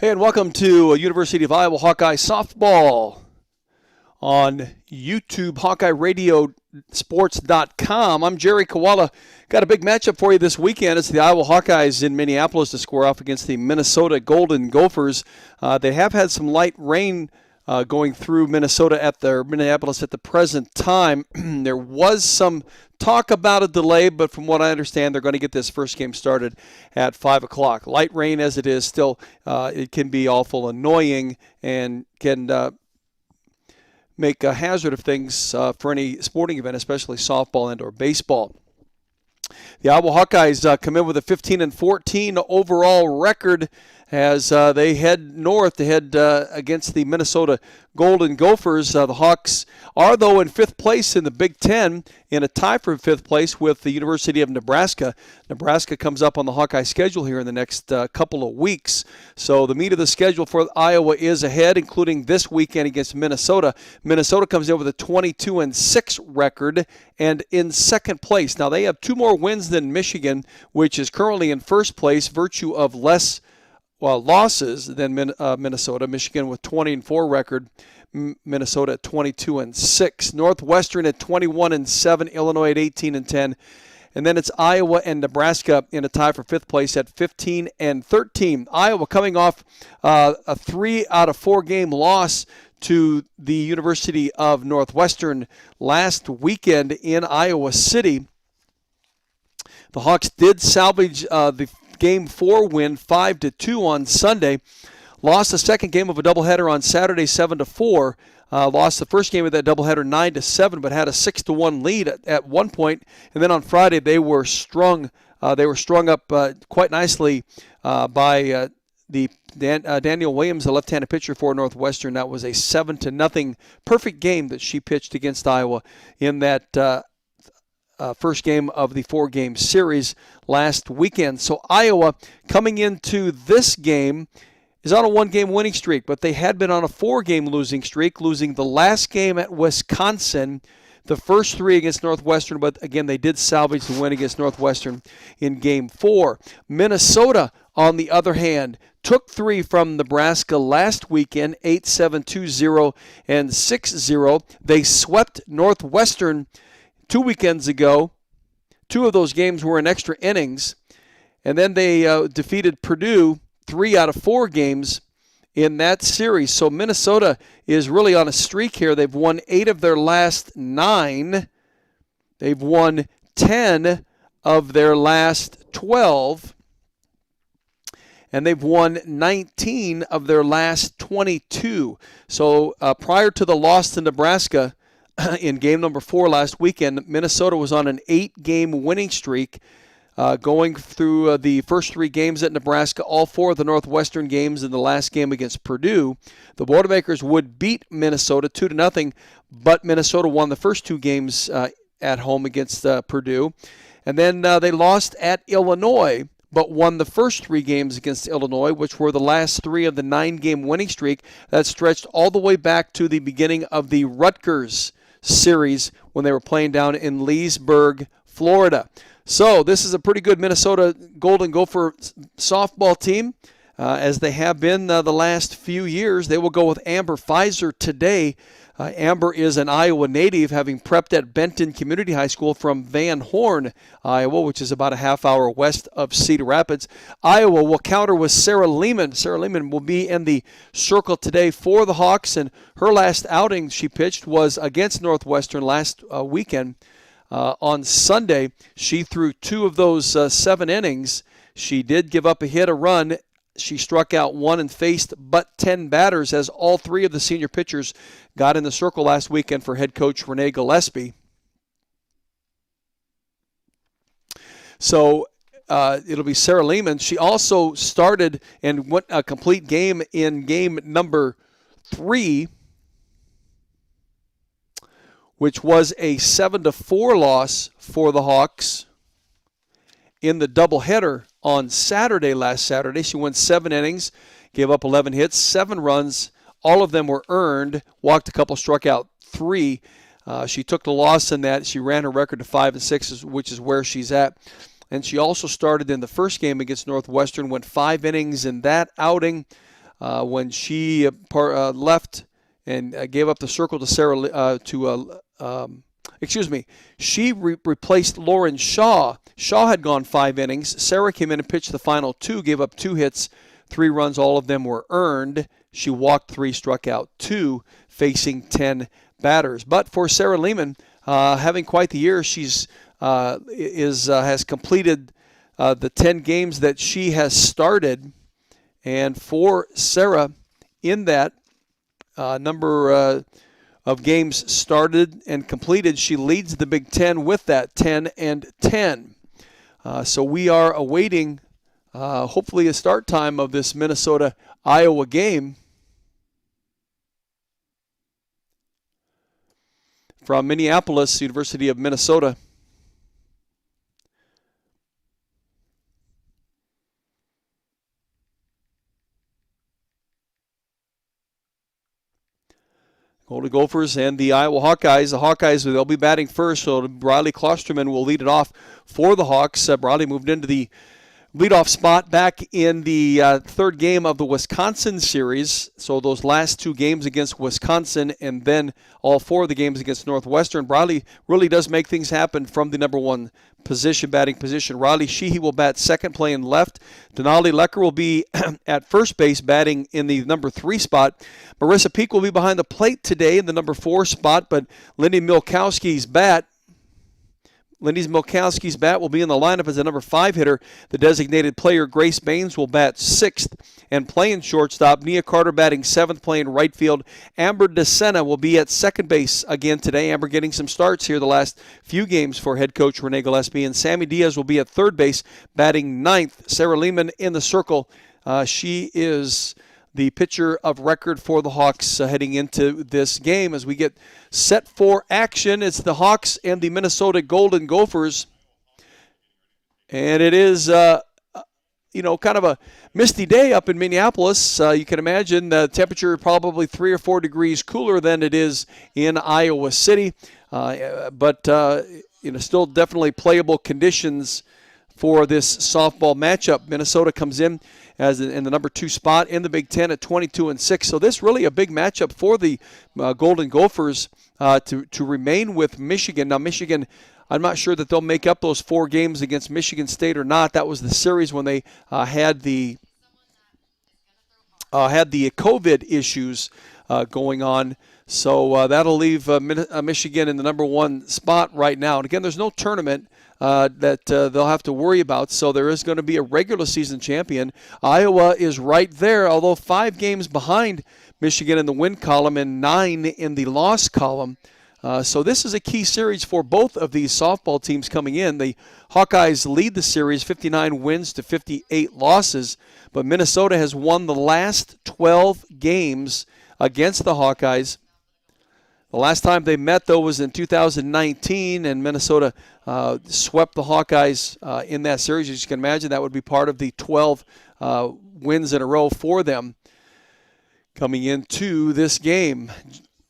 Hey, and welcome to University of Iowa Hawkeye softball on YouTube, HawkeyeRadioSports.com. I'm Jerry Koala. Got a big matchup for you this weekend. It's the Iowa Hawkeyes in Minneapolis to square off against the Minnesota Golden Gophers. They have had some light rain going through Minneapolis at the present time. There was some talk about a delay, but from what I understand, they're going to get this first game started at 5 o'clock. Light rain as it is, still it can be awful annoying and can make a hazard of things for any sporting event, especially softball and or baseball. The Iowa Hawkeyes come in with a 15-14 overall record as they head north to head against the Minnesota Golden Gophers. The Hawks are, though, in fifth place in the Big Ten, in a tie for fifth place with the University of Nebraska. Nebraska comes up on the Hawkeye schedule here in the next couple of weeks. So the meat of the schedule for Iowa is ahead, including this weekend against Minnesota. Minnesota comes in with a 22-6 record and in second place. Now, they have two more wins than Michigan, which is currently in first place, virtue of less losses than Minnesota. Michigan with 20-4 record. Minnesota at 22-6. Northwestern at 21-7. Illinois at 18-10. And then it's Iowa and Nebraska in a tie for fifth place at 15-13. Iowa coming off a 3 out of 4 game loss to the University of Northwestern last weekend in Iowa City. The Hawks did salvage the Game 4 win 5-2 on Sunday. Lost the second game of a doubleheader on Saturday 7-4. Lost the first game of that doubleheader 9-7, but had a 6-1 lead at one point. And then on Friday they were strung up quite nicely by Daniel Williams, the left-handed pitcher for Northwestern. That was a 7-0 perfect game that she pitched against Iowa in that first game of the 4-game series last weekend. So Iowa coming into this game is on a 1-game winning streak, but they had been on a 4-game losing streak, losing the last game at Wisconsin, the first 3 against Northwestern, but again, they did salvage the win against Northwestern in Game 4. Minnesota, on the other hand, took 3 from Nebraska last weekend, 8-7, 2-0, and 6-0. They swept Northwestern 2 weekends ago. 2 of those games were in extra innings. And then they defeated Purdue 3 out of 4 games in that series. So Minnesota is really on a streak here. They've won 8 of their last 9. They've won 10 of their last 12. And they've won 19 of their last 22. So prior to the loss to Nebraska, in game number 4 last weekend, Minnesota was on an 8-game winning streak going through the first 3 games at Nebraska, all 4 of the Northwestern games in the last game against Purdue. The Boilermakers would beat Minnesota 2-0, but Minnesota won the first 2 games at home against Purdue. And then they lost at Illinois, but won the first 3 games against Illinois, which were the last 3 of the 9-game winning streak that stretched all the way back to the beginning of the Rutgers series when they were playing down in Leesburg, Florida. So this is a pretty good Minnesota Golden Gopher softball team, as they have been the last few years. They will go with Amber Pfizer today. Amber is an Iowa native, having prepped at Benton Community High School from Van Horn, Iowa, which is about a half hour west of Cedar Rapids. Iowa will counter with Sarah Lehman. Sarah Lehman will be in the circle today for the Hawks, and her last outing she pitched was against Northwestern last weekend. On Sunday, she threw 2 of those 7 innings. She did give up a hit, a run. She struck out 1 and faced but 10 batters, as all 3 of the senior pitchers got in the circle last weekend for head coach Renee Gillespie. So it'll be Sarah Lehman. She also started and went a complete game in game number 3, which was a 7-4 loss for the Hawks in the doubleheader on last Saturday. She went 7 innings, gave up 11 hits, 7 runs. All of them were earned, walked a couple, struck out 3. She took the loss in that. She ran her record to 5-6, which is where she's at. And she also started in the first game against Northwestern, went 5 innings in that outing. when she left and gave up the circle to Sarah she replaced Lauren Shaw. Shaw had gone 5 innings. Sarah came in and pitched the final 2, gave up 2 hits, 3 runs. All of them were earned. She walked 3, struck out 2, facing 10 batters. But for Sarah Lehman, having quite the year, she's has completed the 10 games that she has started. And for Sarah, in that number of games started and completed, she leads the Big Ten with that 10-10. So we are awaiting hopefully a start time of this Minnesota-Iowa game. From Minneapolis, University of Minnesota. Golden Gophers and the Iowa Hawkeyes. The Hawkeyes, they'll be batting first, so Briley Klosterman will lead it off for the Hawks. Briley moved into the leadoff spot back in the third game of the Wisconsin series. So those last 2 games against Wisconsin and then all 4 of the games against Northwestern. Briley really does make things happen from the number 1 batting position. Riley Sheehy will bat second, playing left. Denali Lecker will be at first base, batting in the number 3 spot. Marissa Peak will be behind the plate today in the number 4 spot, but Lindy Milkowski's bat will be in the lineup as a number 5 hitter. The designated player, Grace Baines, will bat 6th. And playing shortstop, Nia Carter batting 7th, playing right field. Amber DeSena will be at second base again today. Amber getting some starts here the last few games for head coach Renee Gillespie. And Sammy Diaz will be at third base, batting 9th. Sarah Lehman in the circle. She is the pitcher of record for the Hawks heading into this game. As we get set for action, it's the Hawks and the Minnesota Golden Gophers. And it is, kind of a misty day up in Minneapolis. You can imagine the temperature probably 3 or 4 degrees cooler than it is in Iowa City. But still definitely playable conditions for this softball matchup. Minnesota comes in as in the number 2 spot in the Big Ten at 22-6. So this really a big matchup for the Golden Gophers to remain with Michigan. Now Michigan, I'm not sure that they'll make up those 4 games against Michigan State or not. That was the series when they had the COVID issues going on. So that'll leave Michigan in the number 1 spot right now. And again, there's no tournament that they'll have to worry about, so there is going to be a regular season champion. Iowa is right there, although 5 games behind Michigan in the win column and 9 in the loss column. So this is a key series for both of these softball teams coming in. The Hawkeyes lead the series 59 wins to 58 losses, but Minnesota has won the last 12 games against the Hawkeyes. The last time they met, though, was in 2019, and Minnesota swept the Hawkeyes in that series. As you can imagine, that would be part of the 12 wins in a row for them coming into this game.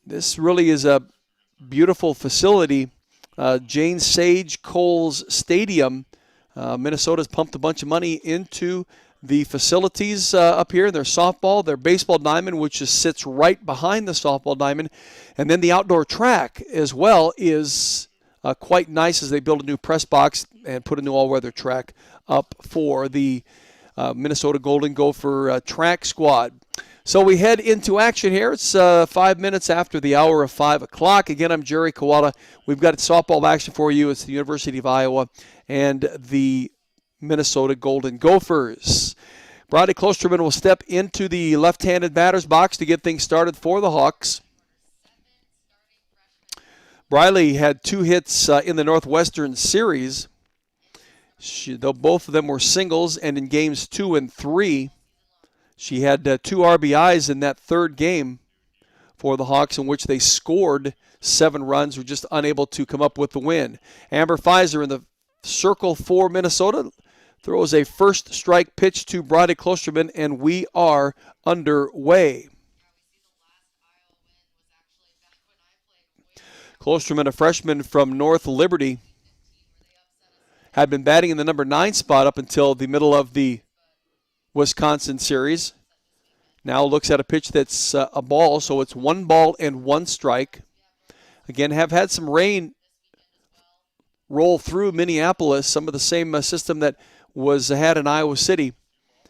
This really is a beautiful facility. Jane Sage Coles Stadium. Minnesota's pumped a bunch of money into the facilities up here, their softball, their baseball diamond, which just sits right behind the softball diamond. And then the outdoor track as well is quite nice as they build a new press box and put a new all-weather track up for the Minnesota Golden Gopher track squad. So we head into action here. It's 5 minutes after the hour of 5 o'clock. Again, I'm Jerry Koala. We've got softball action for you. It's the University of Iowa and the Minnesota Golden Gophers. Briley Klosterman will step into the left-handed batter's box to get things started for the Hawks. Briley had 2 hits in the Northwestern series. Though both of them were singles, and in games 2 and 3, she had 2 RBIs in that third game for the Hawks, in which they scored 7 runs, were just unable to come up with the win. Amber Pfizer in the circle for Minnesota throws a first strike pitch to Briley Klosterman, and we are underway. Klosterman, a freshman from North Liberty, had been batting in the number 9 spot up until the middle of the Wisconsin series. Now looks at a pitch that's a ball, so it's 1 ball and 1 strike. Again, have had some rain roll through Minneapolis, some of the same system that was had in Iowa City.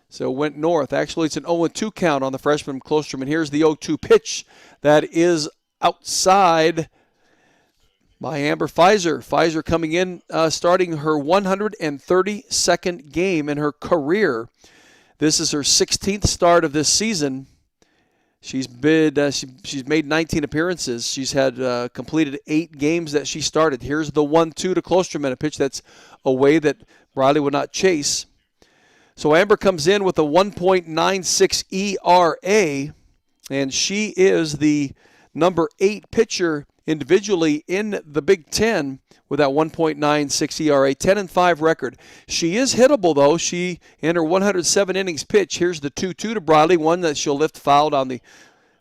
So it went north. Actually, it's an 0-2 count on the freshman Klosterman. Here's the 0-2 pitch that is outside by Amber Pfizer. Pfizer coming in, starting her 132nd game in her career. This is her 16th start of this season. She's made 19 appearances. She's had completed 8 games that she started. Here's the 1-2 to Klosterman, a pitch that's away that Briley would not chase. So Amber comes in with a 1.96 ERA, and she is the number 8 pitcher individually in the Big Ten with that 1.96 ERA, 10-5 record. She is hittable, though. She, in her 107 innings pitch, here's the 2-2 to Briley, one that she'll lift fouled on the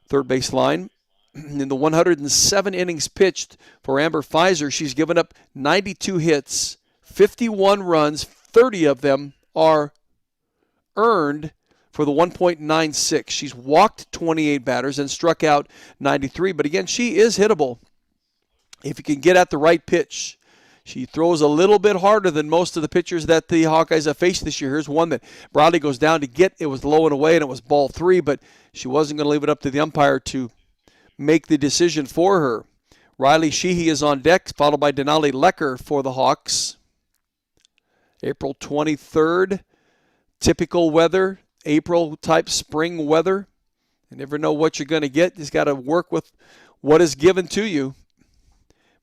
third base line. In the 107 innings pitched for Amber Pfizer, she's given up 92 hits, 51 runs, 30 of them are earned for the 1.96. She's walked 28 batters and struck out 93. But again, she is hittable if you can get at the right pitch. She throws a little bit harder than most of the pitchers that the Hawkeyes have faced this year. Here's one that Bradley goes down to get. It was low and away, and it was ball 3, but she wasn't going to leave it up to the umpire to make the decision for her. Riley Sheehy is on deck, followed by Denali Lecker for the Hawks. April 23rd, typical weather, April-type spring weather. You never know what you're going to get. You just got to work with what is given to you.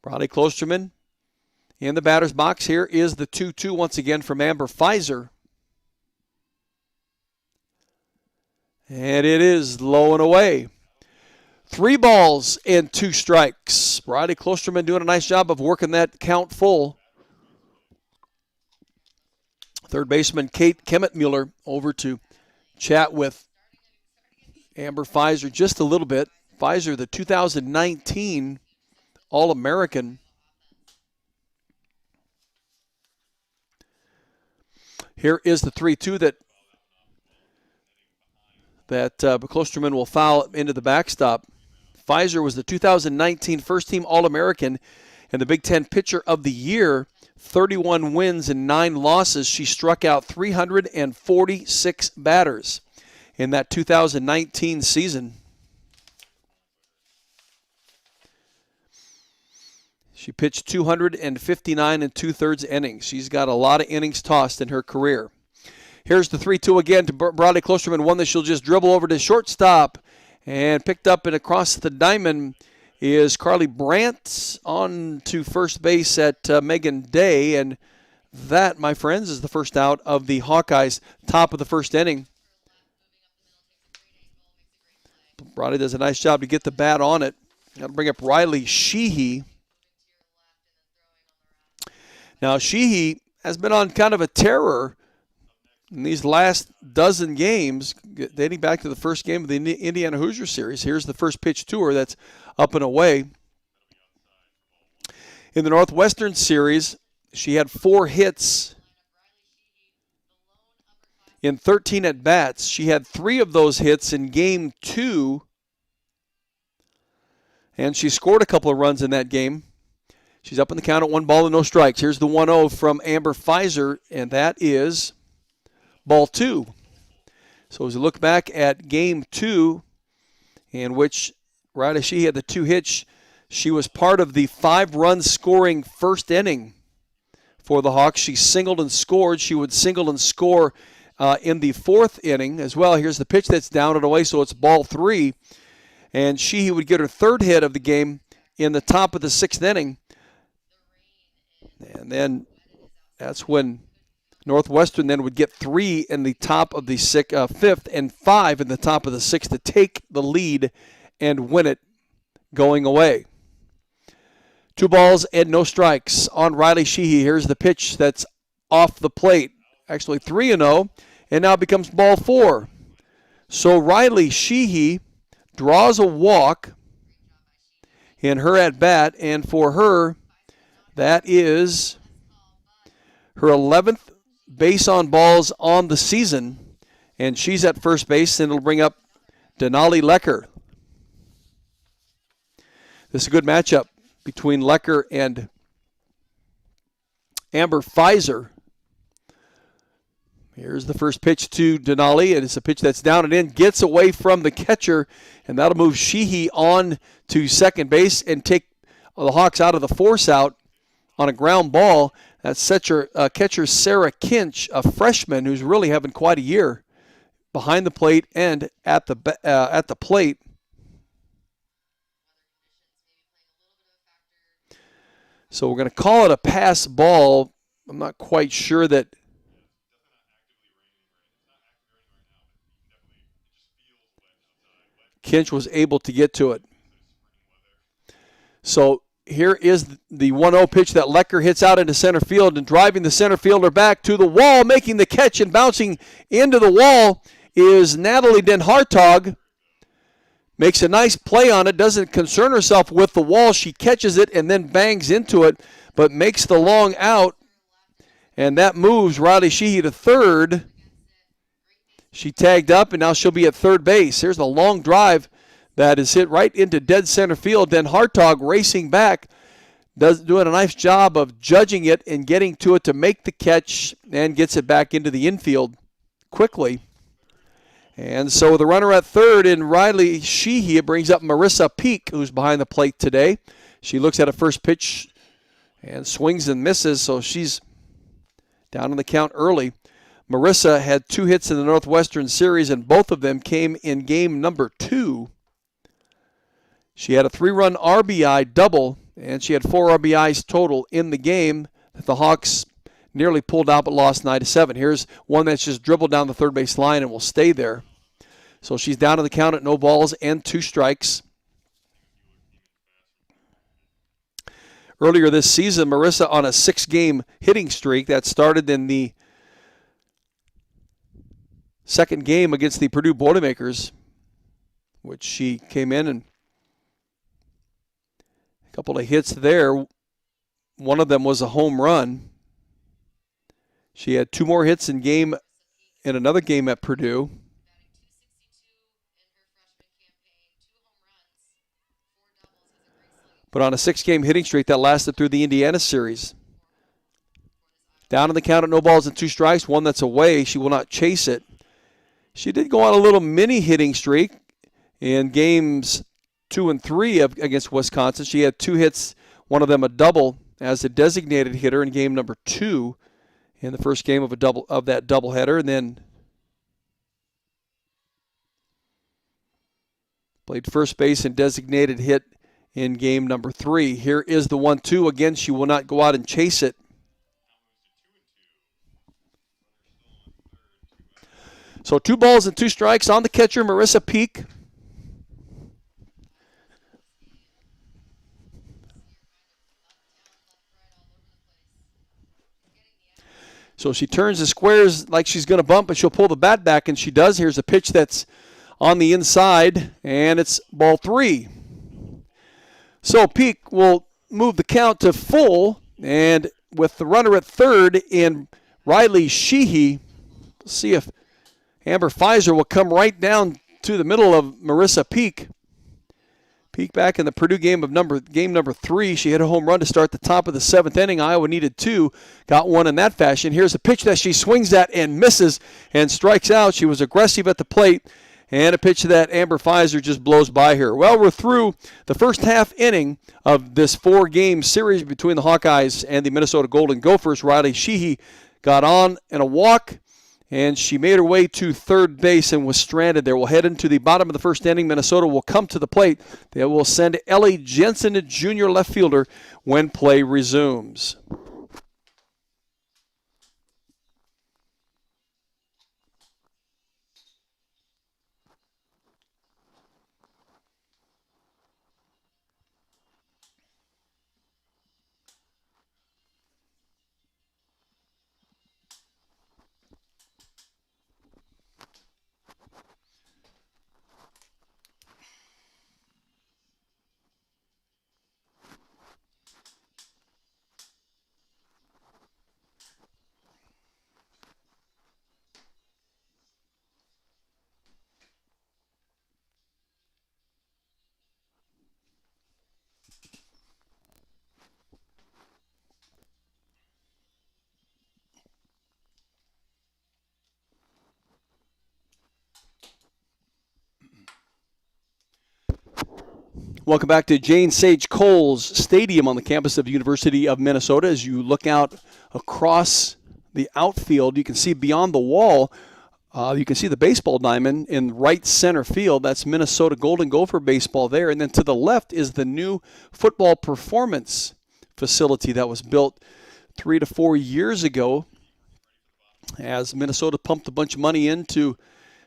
Bradley Klosterman in the batter's box. Here is the 2-2 once again from Amber Pfizer. And it is low and away. 3 balls and 2 strikes. Bradley Klosterman doing a nice job of working that count full. Third baseman Kate Kemetmuller over to chat with Amber Pfizer just a little bit. Pfizer, the 2019 All-American. Here is the 3-2 that Klosterman will foul into the backstop. Pfizer was the 2019 first-team All-American and the Big Ten Pitcher of the Year. 31 wins and 9 losses. She struck out 346 batters in that 2019 season. She pitched 259 2/3 innings. She's got a lot of innings tossed in her career. Here's the 3-2 again to Bradley Klosterman, one that she'll just dribble over to shortstop, and picked up and across the diamond is Carly Brandt on to first base at Megan Day, and that, my friends, is the first out of the Hawkeyes, top of the first inning. Bradley does a nice job to get the bat on it. Got to bring up Riley Sheehy. Now, Sheehy has been on kind of a terror in these last dozen games, dating back to the first game of the Indiana Hoosier series. Here's the first pitch to her that's up and away. In the Northwestern series, she had 4 hits in 13 at-bats. She had 3 of those hits in Game 2, and she scored a couple of runs in that game. She's up in the count at 1 ball and no strikes. Here's the 1-0 from Amber Pfizer, and that is ball 2. So as you look back at Game 2, in which Riley Sheehy had the 2 hits, she was part of the 5-run scoring first inning for the Hawks. She singled and scored. She would single and score in the 4th inning as well. Here's the pitch that's down and away, so it's ball 3. And Sheehy would get her 3rd hit of the game in the top of the 6th inning. And then that's when Northwestern then would get 3 in the top of the 5th and 5 in the top of the 6th to take the lead and win it going away. 2 balls and no strikes on Riley Sheehy. Here's the pitch that's off the plate. Actually 3-0, and now it becomes ball 4. So Riley Sheehy draws a walk in her at-bat, and for her, that is her 11th base on balls on the season, and she's at first base, and it'll bring up Denali Lecker. This is a good matchup between Lecker and Amber Pfizer. Here's the first pitch to Denali, and it's a pitch that's down and in, gets away from the catcher, and that'll move Sheehy on to second base and take the Hawks out of the force out on a ground ball. That's catcher Sarah Kinch, a freshman who's really having quite a year behind the plate and at the plate. So we're going to call it a pass ball. I'm not quite sure that Kinch was able to get to it. So here is the 1-0 pitch that Lecker hits out into center field, and driving the center fielder back to the wall, making the catch and bouncing into the wall is Natalie Den Hartog. Makes a nice play on it, doesn't concern herself with the wall. She catches it and then bangs into it, but makes the long out, and that moves Riley Sheehy to third. She tagged up, and now she'll be at third base. Here's the long drive that is hit right into dead center field. Den Hartog racing back, doing a nice job of judging it and getting to it to make the catch, and gets it back into the infield quickly. And so the runner at third in Riley Sheehy, it brings up Marissa Peak, who's behind the plate today. She looks at a first pitch and swings and misses, so she's down in the count early. Marissa had 2 hits in the Northwestern Series, and both of them came in game number 2. She had a 3-run RBI double, and she had 4 RBIs total in the game that the Hawks nearly pulled out but lost 9-7. Here's one that's just dribbled down the third base line and will stay there. So she's down to the count at no balls and 2 strikes. Earlier this season, Marissa on a 6-game hitting streak that started in the second game against the Purdue Boilermakers, which she came in and a couple of hits there. One of them was a home run. She had 2 more hits in another game at Purdue. But on a 6-game hitting streak that lasted through the Indiana series. Down in the count at no balls and 2 strikes, one that's away. She will not chase it. She did go on a little mini hitting streak in games 2 and 3 against Wisconsin. She had 2 hits, one of them a double as a designated hitter in game number 2 in the first game of that doubleheader, and then played first base and designated hit in game number 3. Here is the 1-2. Again, she will not go out and chase it. So 2 balls and 2 strikes on the catcher, Marissa Peak. So she turns the squares like she's going to bump, but she'll pull the bat back, and she does. Here's a pitch that's on the inside, and it's ball 3. So Peak will move the count to full, and with the runner at third in Riley Sheehy, see if Amber Pfizer will come right down to the middle of Marissa Peak. Peak back in the Purdue game number 3. She hit a home run to start the top of the 7th inning. Iowa needed 2. Got 1 in that fashion. Here's a pitch that she swings at and misses and strikes out. She was aggressive at the plate. And a pitch that Amber Pfizer just blows by her. Well, we're through the first half inning of this 4-game series between the Hawkeyes and the Minnesota Golden Gophers. Riley Sheehy got on in a walk, and she made her way to third base and was stranded there. We'll head into the bottom of the first inning. Minnesota will come to the plate. They will send Ellie Jensen, a junior left fielder, when play resumes. Welcome back to Jane Sage Coles Stadium on the campus of the University of Minnesota. As you look out across the outfield, you can see beyond the wall, you can see the baseball diamond in right center field. That's Minnesota Golden Gopher baseball there. And then to the left is the new football performance facility that was built 3 to 4 years ago as Minnesota pumped a bunch of money into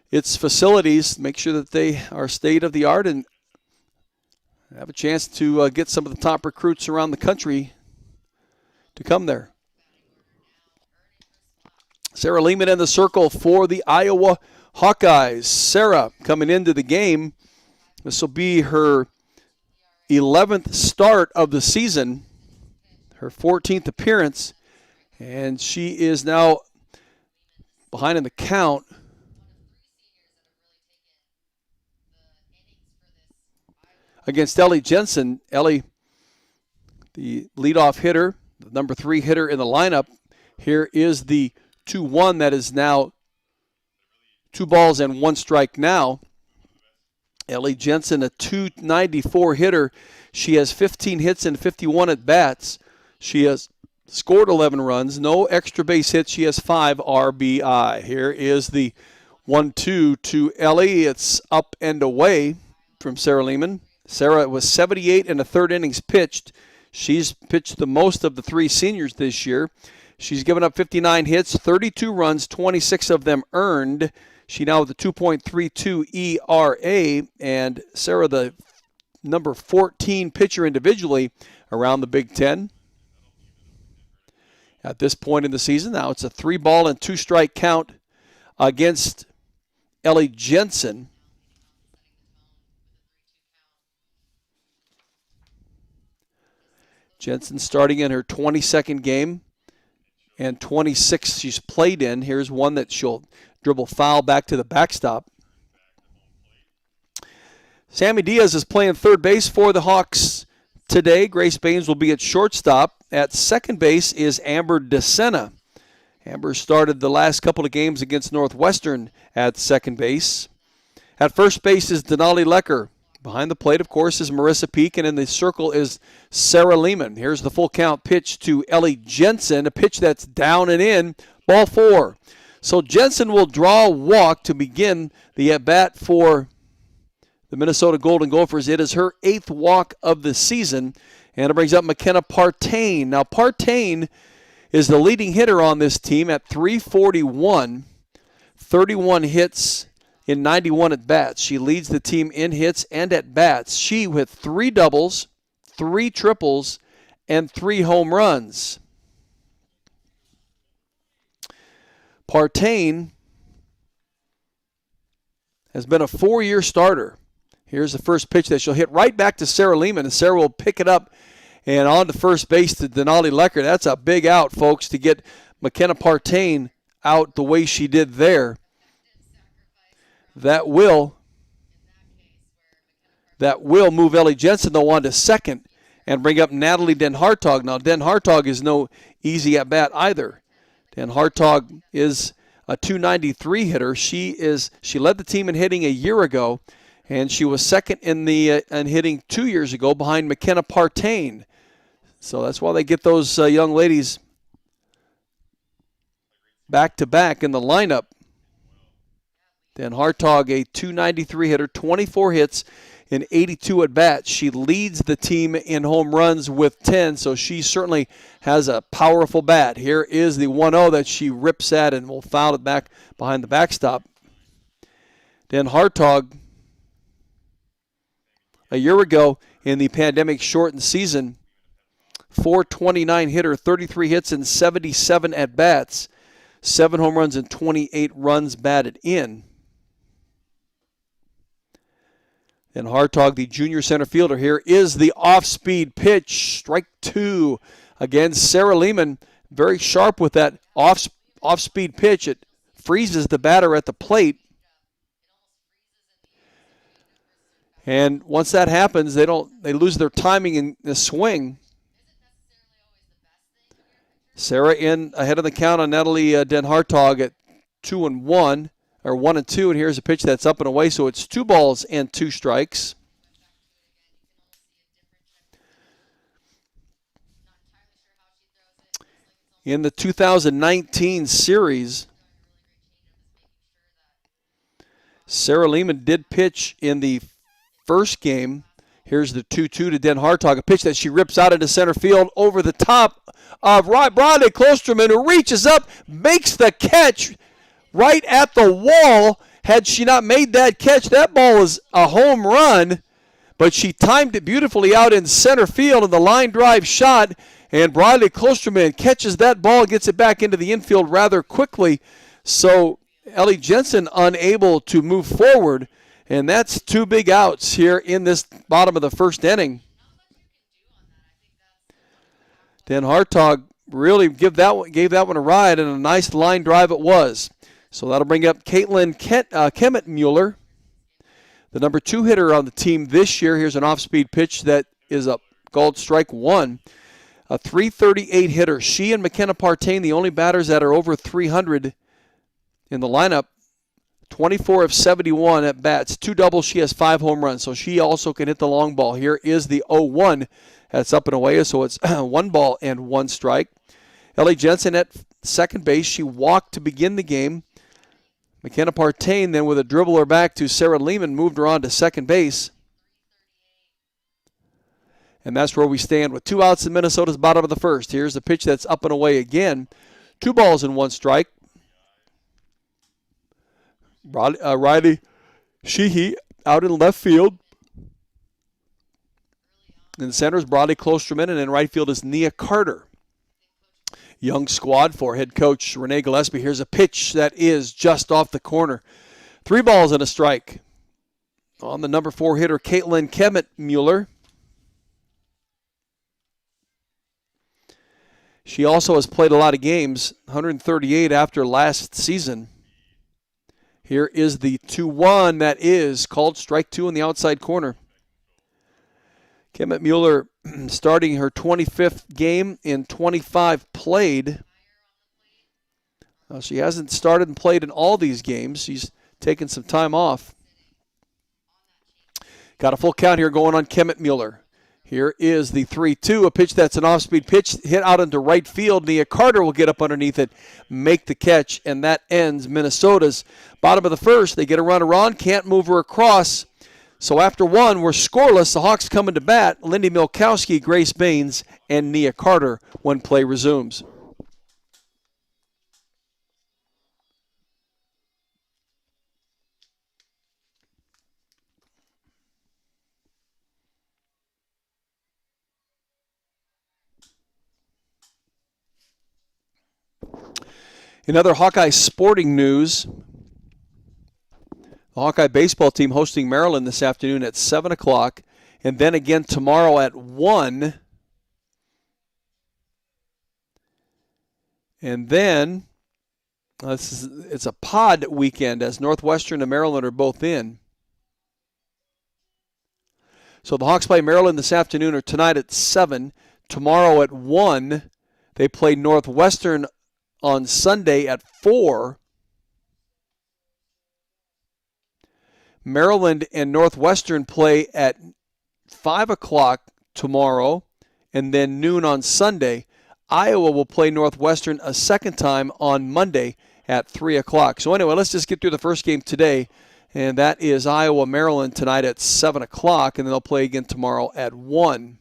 its facilities, make sure that they are state of the art and have a chance to get some of the top recruits around the country to come there. Sarah Lehman in the circle for the Iowa Hawkeyes. Sarah coming into the game. This will be her 11th start of the season, her 14th appearance, and she is now behind in the count. Against Ellie Jensen. Ellie, the leadoff hitter, the number 3 hitter in the lineup. Here is the 2-1 that is now 2 balls and 1 strike now. Ellie Jensen, a .294 hitter. She has 15 hits and 51 at-bats. She has scored 11 runs, no extra base hits. She has 5 RBI. Here is the 1-2 to Ellie. It's up and away from Sarah Lehman. Sarah was 78 in the 3rd innings pitched. She's pitched the most of the 3 seniors this year. She's given up 59 hits, 32 runs, 26 of them earned. She now with a 2.32 ERA, and Sarah, the number 14 pitcher individually around the Big Ten. At this point in the season, now it's a 3-ball and 2-strike count against Ellie Jensen. Jensen starting in her 22nd game and 26 she's played in. Here's one that she'll dribble foul back to the backstop. Sammy Diaz is playing third base for the Hawks today. Grace Baines will be at shortstop. At second base is Amber DeSena. Amber started the last couple of games against Northwestern at second base. At first base is Denali Lecker. Behind the plate, of course, is Marissa Peak, and in the circle is Sarah Lehman. Here's the full count pitch to Ellie Jensen, a pitch that's down and in, ball 4. So Jensen will draw a walk to begin the at-bat for the Minnesota Golden Gophers. It is her 8th walk of the season, and it brings up McKenna Partain. Now, Partain is the leading hitter on this team at .341, 31 hits in 91 at-bats. She leads the team in hits and at-bats. She with 3 doubles, 3 triples, and 3 home runs. Partain has been a 4-year starter. Here's the first pitch that she'll hit right back to Sarah Lehman, and Sarah will pick it up and on to first base to Denali Lecker. That's a big out, folks, to get McKenna Partain out the way she did there. That will move Ellie Jensen, though, on to second and bring up Natalie Den Hartog. Now, Den Hartog is no easy at-bat either. Den Hartog is a .293 hitter. She led the team in hitting a year ago, and she was second in hitting 2 years ago behind McKenna Partain. So that's why they get those young ladies back-to-back in the lineup. Den Hartog, a .293 hitter, 24 hits in 82 at-bats. She leads the team in home runs with 10, so she certainly has a powerful bat. Here is the 1-0 that she rips at and will foul it back behind the backstop. Den Hartog, a year ago in the pandemic-shortened season, .429 hitter, 33 hits and 77 at-bats, 7 home runs and 28 runs batted in. And Hartog, the junior center fielder, here is the off-speed pitch. Strike 2. Again, Sarah Lehman, very sharp with that off-speed pitch. It freezes the batter at the plate. And once that happens, they lose their timing in the swing. Sarah in ahead of the count on Natalie Den Hartog at 2-1. Or 1-2, and here's a pitch that's up and away, so it's 2 balls and 2 strikes. in the 2019 series. Sarah Lehman did pitch in the first game. Here's the 2-2 to Den Hartog, a pitch that she rips out into center field over the top of Bronte Klosterman, who reaches up, makes the catch right at the wall. Had she not made that catch, that ball was a home run, but she timed it beautifully out in center field in the line drive shot, and Bronte Klosterman catches that ball, gets it back into the infield rather quickly. So Ellie Jensen unable to move forward, and that's 2 big outs here in this bottom of the first inning. Dan Hartog really gave that one a ride, and a nice line drive it was. So that'll bring up Caitlin Kemet-Mueller, the number 2 hitter on the team this year. Here's an off-speed pitch that is a called strike 1. A .338 hitter. She and McKenna Partain, the only batters that are over 300 in the lineup. 24 of 71 at bats. 2 doubles. She has 5 home runs, so she also can hit the long ball. Here is the 0-1. That's up and away, so it's 1 ball and 1 strike. Ellie Jensen at second base. She walked to begin the game. McKenna Partain then with a dribbler back to Sarah Lehman moved her on to second base. And that's where we stand with 2 outs in Minnesota's bottom of the first. Here's the pitch that's up and away again. 2 balls and 1 strike. Riley Sheehy out in left field. In center is Bronte Klosterman, and in right field is Nia Carter. Young squad for head coach Renee Gillespie. Here's a pitch that is just off the corner. 3 balls and a strike. On the number 4 hitter, Caitlin Kemet-Mueller. She also has played a lot of games, 138 after last season. Here is the 2-1 that is called strike 2 in the outside corner. Kemet-Mueller starting her 25th game in 25 played. She hasn't started and played in all these games. She's taken some time off. Got a full count here going on Kemet-Mueller. Here is the 3-2, a pitch that's an off-speed pitch, hit out into right field. Nia Carter will get up underneath it, make the catch, and that ends Minnesota's bottom of the first. They get a runner on, can't move her across. So after 1, we're scoreless. The Hawks coming to bat. Lindy Milkowski, Grace Baines, and Nia Carter when play resumes. In other Hawkeye sporting news, the Hawkeye baseball team hosting Maryland this afternoon at 7 o'clock, and then again tomorrow at 1. And then it's a pod weekend as Northwestern and Maryland are both in. So the Hawks play Maryland this afternoon or tonight at 7. Tomorrow at 1, they play Northwestern on Sunday at 4. Maryland and Northwestern play at 5 o'clock tomorrow and then noon on Sunday. Iowa will play Northwestern a second time on Monday at 3 o'clock. So anyway, let's just get through the first game today, and that is Iowa-Maryland tonight at 7 o'clock, and then they'll play again tomorrow at 1.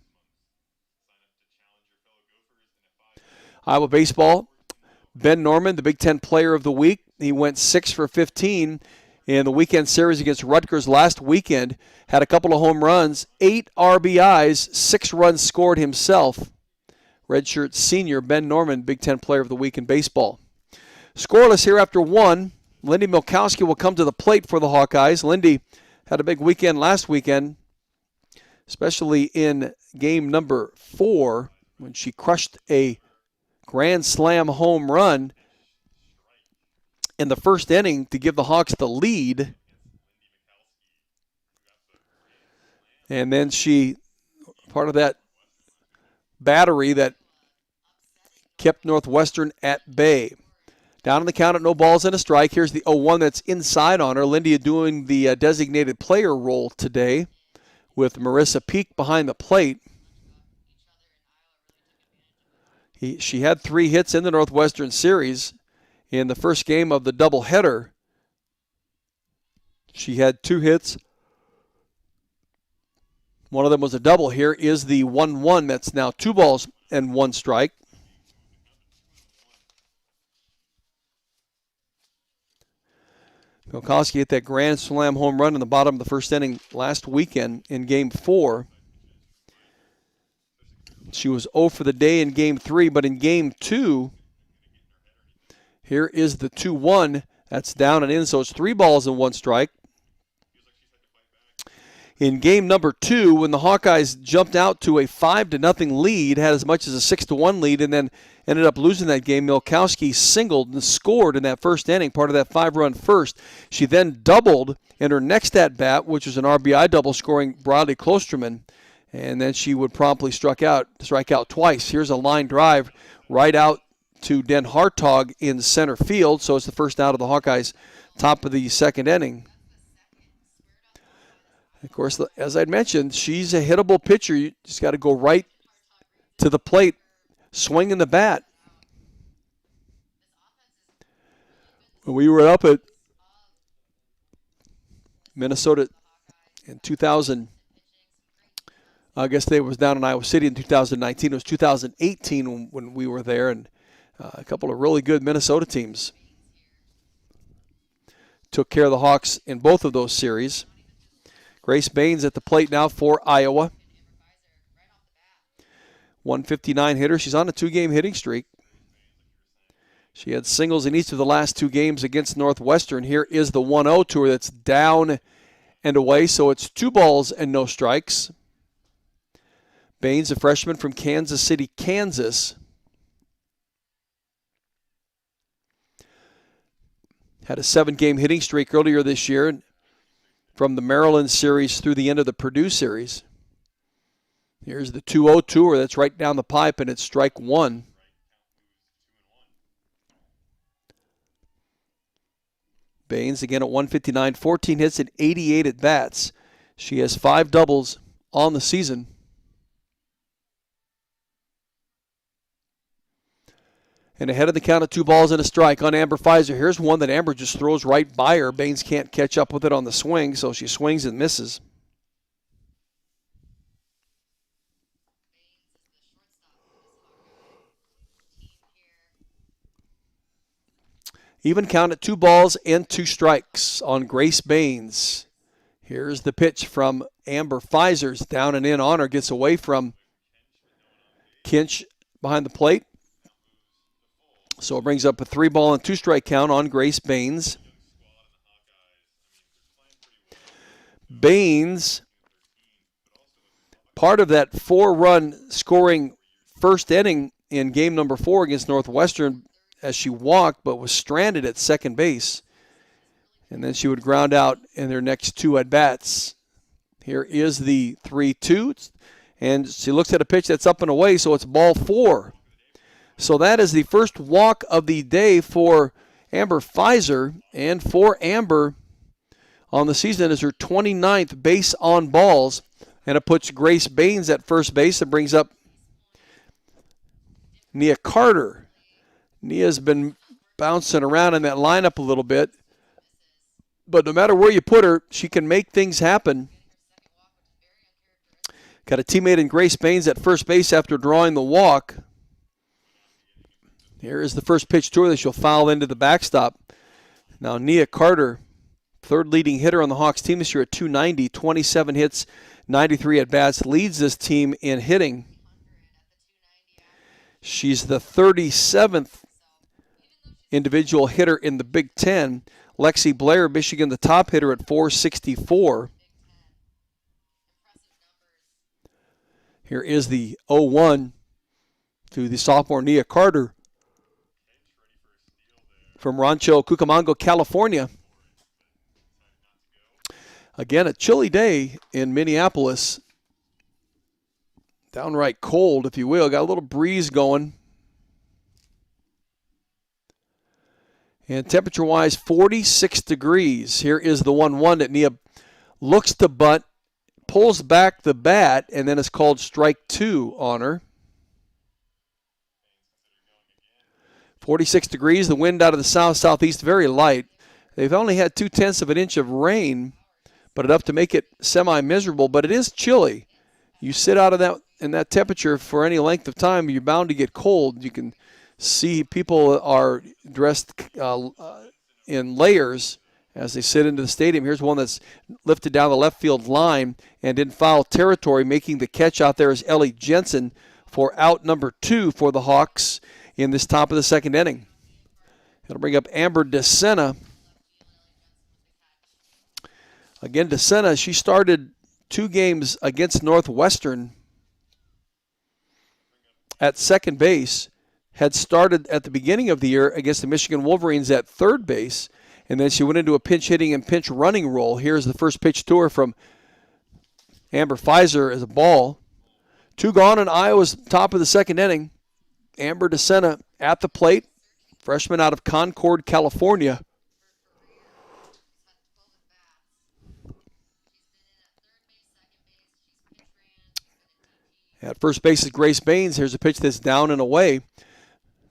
Iowa baseball, Ben Norman, the Big Ten Player of the Week. He went 6 for 15 in the weekend series against Rutgers last weekend. Had a couple of home runs, 8 RBIs, 6 runs scored himself. Redshirt senior Ben Norman, Big Ten Player of the Week in baseball. Scoreless here after 1. Lindy Milkowski will come to the plate for the Hawkeyes. Lindy had a big weekend last weekend, especially in game number 4 when she crushed a grand slam home run in the first inning to give the Hawks the lead. And then she, part of that battery that kept Northwestern at bay. Down on the count at no balls and a strike. Here's the 0-1 that's inside on her. Lindy doing the designated player role today with Marissa Peak behind the plate. She had 3 hits in the Northwestern Series. In the first game of the doubleheader, she had 2 hits. One of them was a double. Here is the 1-1. That's now 2 balls and 1 strike. Mikulski hit that grand slam home run in the bottom of the first inning last weekend in Game 4. She was 0 for the day in Game 3, but in Game 2, here is the 2-1. That's down and in, so it's 3 balls and 1 strike. In game number 2, when the Hawkeyes jumped out to a 5-0 lead, had as much as a 6-1 lead, and then ended up losing that game, Mikulski singled and scored in that first inning, part of that 5-run first. She then doubled in her next at-bat, which was an RBI double, scoring Bradley Klosterman, and then she would promptly strike out twice. Here's a line drive right out to Den Hartog in center field, so it's the first out of the Hawkeyes' top of the second inning. Of course, as I'd mentioned, she's a hittable pitcher. You just got to go right to the plate, swinging the bat. When we were up at Minnesota in 2000, I guess they was down in Iowa City in 2019. It was 2018 when we were there, and a couple of really good Minnesota teams took care of the Hawks in both of those series. Grace Baines at the plate now for Iowa. 159 hitter. She's on a 2-game hitting streak. She had singles in each of the last 2 games against Northwestern. Here is the 1-0 to her that's down and away, so it's 2 balls and no strikes. Baines, a freshman from Kansas City, Kansas. Had a 7-game hitting streak earlier this year, from the Maryland series through the end of the Purdue series. Here's the 2-0 to her. That's right down the pipe, and it's strike 1. Baines again at 159, 14 hits and 88 at-bats. She has 5 doubles on the season. And ahead of the count of 2 balls and a strike on Amber Pfizer. Here's one that Amber just throws right by her. Baines can't catch up with it on the swing, so she swings and misses. Even count at 2 balls and 2 strikes on Grace Baines. Here's the pitch from Amber Pfizer's down and in on her. Gets away from Kinch behind the plate. So it brings up a 3-ball and 2-strike count on Grace Baines. Baines, part of that 4-run scoring first inning in game number 4 against Northwestern, as she walked but was stranded at second base. And then she would ground out in their next 2 at-bats. Here is the 3-2. And she looks at a pitch that's up and away, so it's ball 4. So that is the first walk of the day for Amber Pfizer, and for Amber on the season is her 29th base on balls, and it puts Grace Baines at first base. It brings up Nia Carter. Nia's been bouncing around in that lineup a little bit, but no matter where you put her, she can make things happen. Got a teammate in Grace Baines at first base after drawing the walk. Here is the first pitch to her that she'll foul into the backstop. Now Nia Carter, third leading hitter on the Hawks team this year at .290, 27 hits, 93 at-bats, leads this team in hitting. She's the 37th individual hitter in the Big Ten. Lexi Blair, Michigan, the top hitter at .464. Here is the 0-1 to the sophomore Nia Carter from Rancho Cucamonga, California. Again, a chilly day in Minneapolis. Downright cold, if you will. Got a little breeze going. And temperature-wise, 46 degrees. Here is the 1-1 that Nia looks to bunt, pulls back the bat, and then it's called strike 2 on her. 46 degrees, the wind out of the south-southeast, very light. They've only had 0.2 of an inch of rain, but enough to make it semi-miserable, but it is chilly. You sit out in that temperature for any length of time, you're bound to get cold. You can see people are dressed in layers as they sit into the stadium. Here's one that's lifted down the left field line and in foul territory. Making the catch out there is Ellie Jensen for out number 2 for the Hawks in this top of the second inning. It'll bring up Amber DeSena. Again, DeSena, she started 2 games against Northwestern at second base, had started at the beginning of the year against the Michigan Wolverines at third base, and then she went into a pinch hitting and pinch running role. Here's the first pitch to her from Amber Pfizer as a ball. 2 gone in Iowa's top of the second inning. Amber DeSena at the plate, freshman out of Concord, California. At first base is Grace Baines. Here's a pitch that's down and away.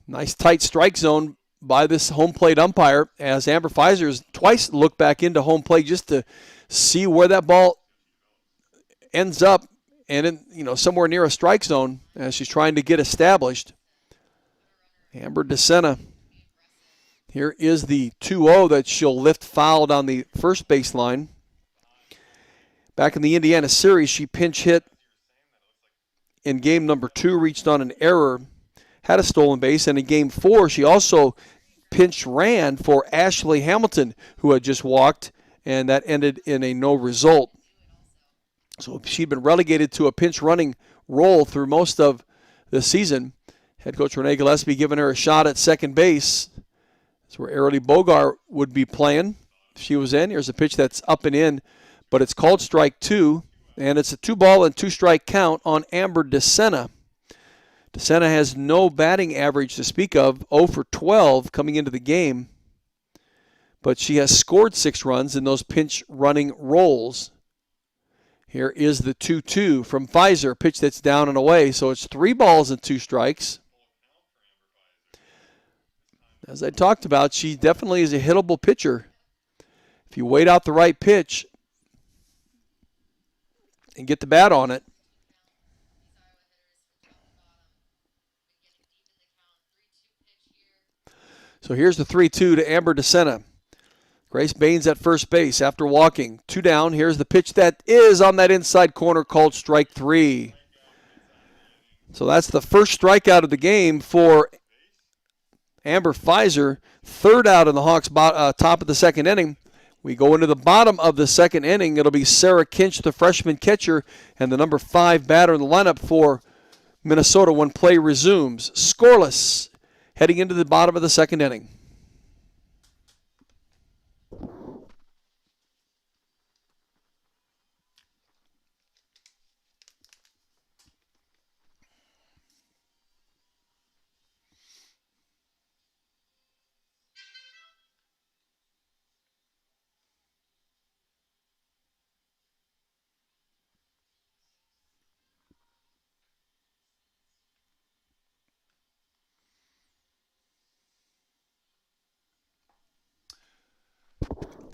Nice tight strike zone by this home plate umpire as Amber Pfizer's twice looked back into home plate just to see where that ball ends up and in, somewhere near a strike zone as she's trying to get established. Amber DeSena. Here is the 2-0 that she'll lift fouled on the first baseline. Back in the Indiana series, she pinch hit in game number 2, reached on an error, had a stolen base, and in game 4, she also pinch ran for Ashley Hamilton, who had just walked, and that ended in a no result. So she'd been relegated to a pinch running role through most of the season. Head coach Renee Gillespie giving her a shot at second base. That's where Arely Bogart would be playing if she was in. Here's a pitch that's up and in, but it's called strike 2, and it's a 2-ball and 2-strike count on Amber DeSena. DeSena has no batting average to speak of, 0 for 12 coming into the game, but she has scored 6 runs in those pinch running roles. Here is the 2-2 from Pfizer, pitch that's down and away, so it's 3 balls and 2 strikes. As I talked about, she definitely is a hittable pitcher. If you wait out the right pitch and get the bat on it. So here's the 3-2 to Amber DeSena. Grace Baines at first base after walking. 2 down. Here's the pitch that is on that inside corner called strike 3. So that's the first strikeout of the game for Amber Pfizer. 3rd out in the Hawks' top of the second inning. We go into the bottom of the second inning. It'll be Sarah Kinch, the freshman catcher, and the number 5 batter in the lineup for Minnesota when play resumes. Scoreless heading into the bottom of the second inning.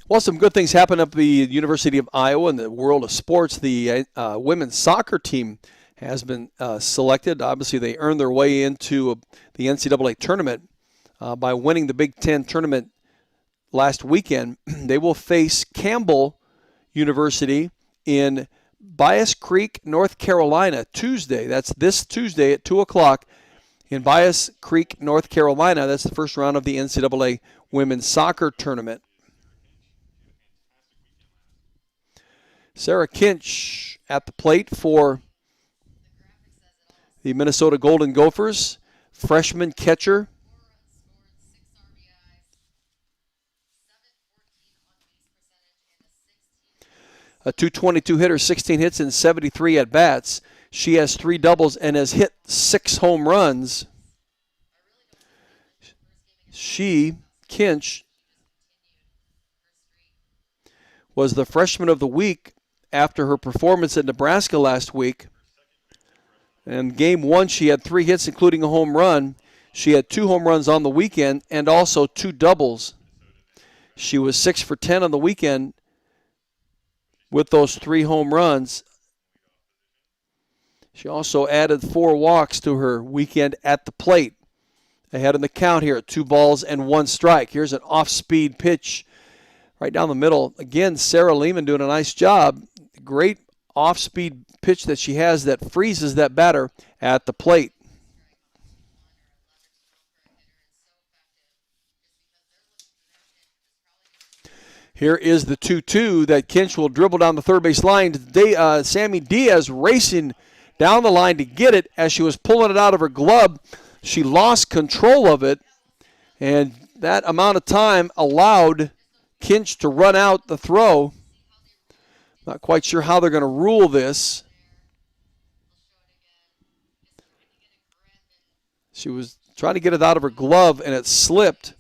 Well, some good things happen up at the University of Iowa in the world of sports. The women's soccer team has been selected. Obviously, they earned their way into the NCAA tournament by winning the Big Ten tournament last weekend. They will face Campbell University in Bias Creek, North Carolina, Tuesday. That's this Tuesday at 2 o'clock in Bias Creek, North Carolina. That's the first round of the NCAA women's soccer tournament. Sarah Kinch at the plate for the Minnesota Golden Gophers, freshman catcher. A .222 hitter, 16 hits and 73 at-bats. She has 3 doubles and has hit 6 home runs. Kinch, was the freshman of the week after her performance at Nebraska last week. In game 1, she had 3 hits, including a home run. She had 2 home runs on the weekend and also 2 doubles. She was 6 for 10 on the weekend with those 3 home runs. She also added 4 walks to her weekend at the plate. Ahead in the count here at 2 balls and 1 strike. Here's an off-speed pitch right down the middle. Again, Sarah Lehman doing a nice job. Great off-speed pitch that she has that freezes that batter at the plate. Here is the 2-2 that Kinch will dribble down the third base line. Sammy Diaz racing down the line to get it. As she was pulling it out of her glove, she lost control of it, and that amount of time allowed Kinch to run out the throw. Not quite sure how they're going to rule this. She was trying to get it out of her glove, and it slipped.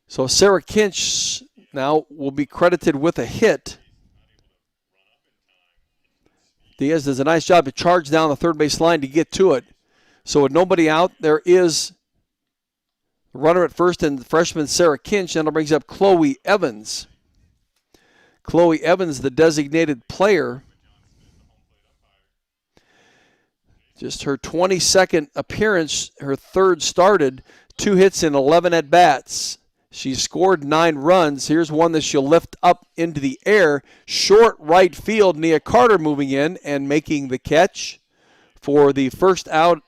So Sarah Kinch now will be credited with a hit. Diaz does a nice job to charge down the third base line to get to it. So with nobody out, there is a runner at first and freshman Sarah Kinch, and it brings up Chloe Evans. Chloe Evans, the designated player. Just her 22nd appearance, her 3rd started, 2 hits in 11 at-bats. She scored 9 runs. Here's one that she'll lift up into the air. Short right field. Nia Carter moving in and making the catch for the first out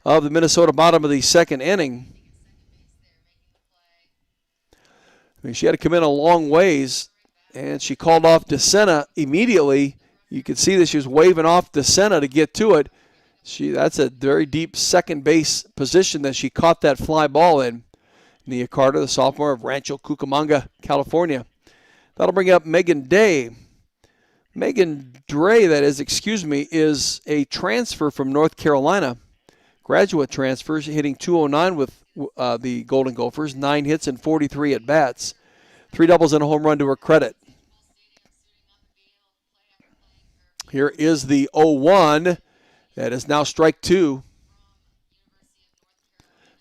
of the Minnesota bottom of the 2nd inning. I mean, she had to come in a long ways, and she called off DeSena immediately. You could see that she was waving off DeSena to get to it. That's a very deep second base position that she caught that fly ball in. Nia Carter, the sophomore of Rancho Cucamonga, California. That'll bring up Megan Day. Megan Dre, is a transfer from North Carolina. Graduate transfers, hitting .209 with the Golden Gophers. 9 hits and 43 at-bats. 3 doubles and a home run to her credit. Here is the 0-1. That is now strike 2.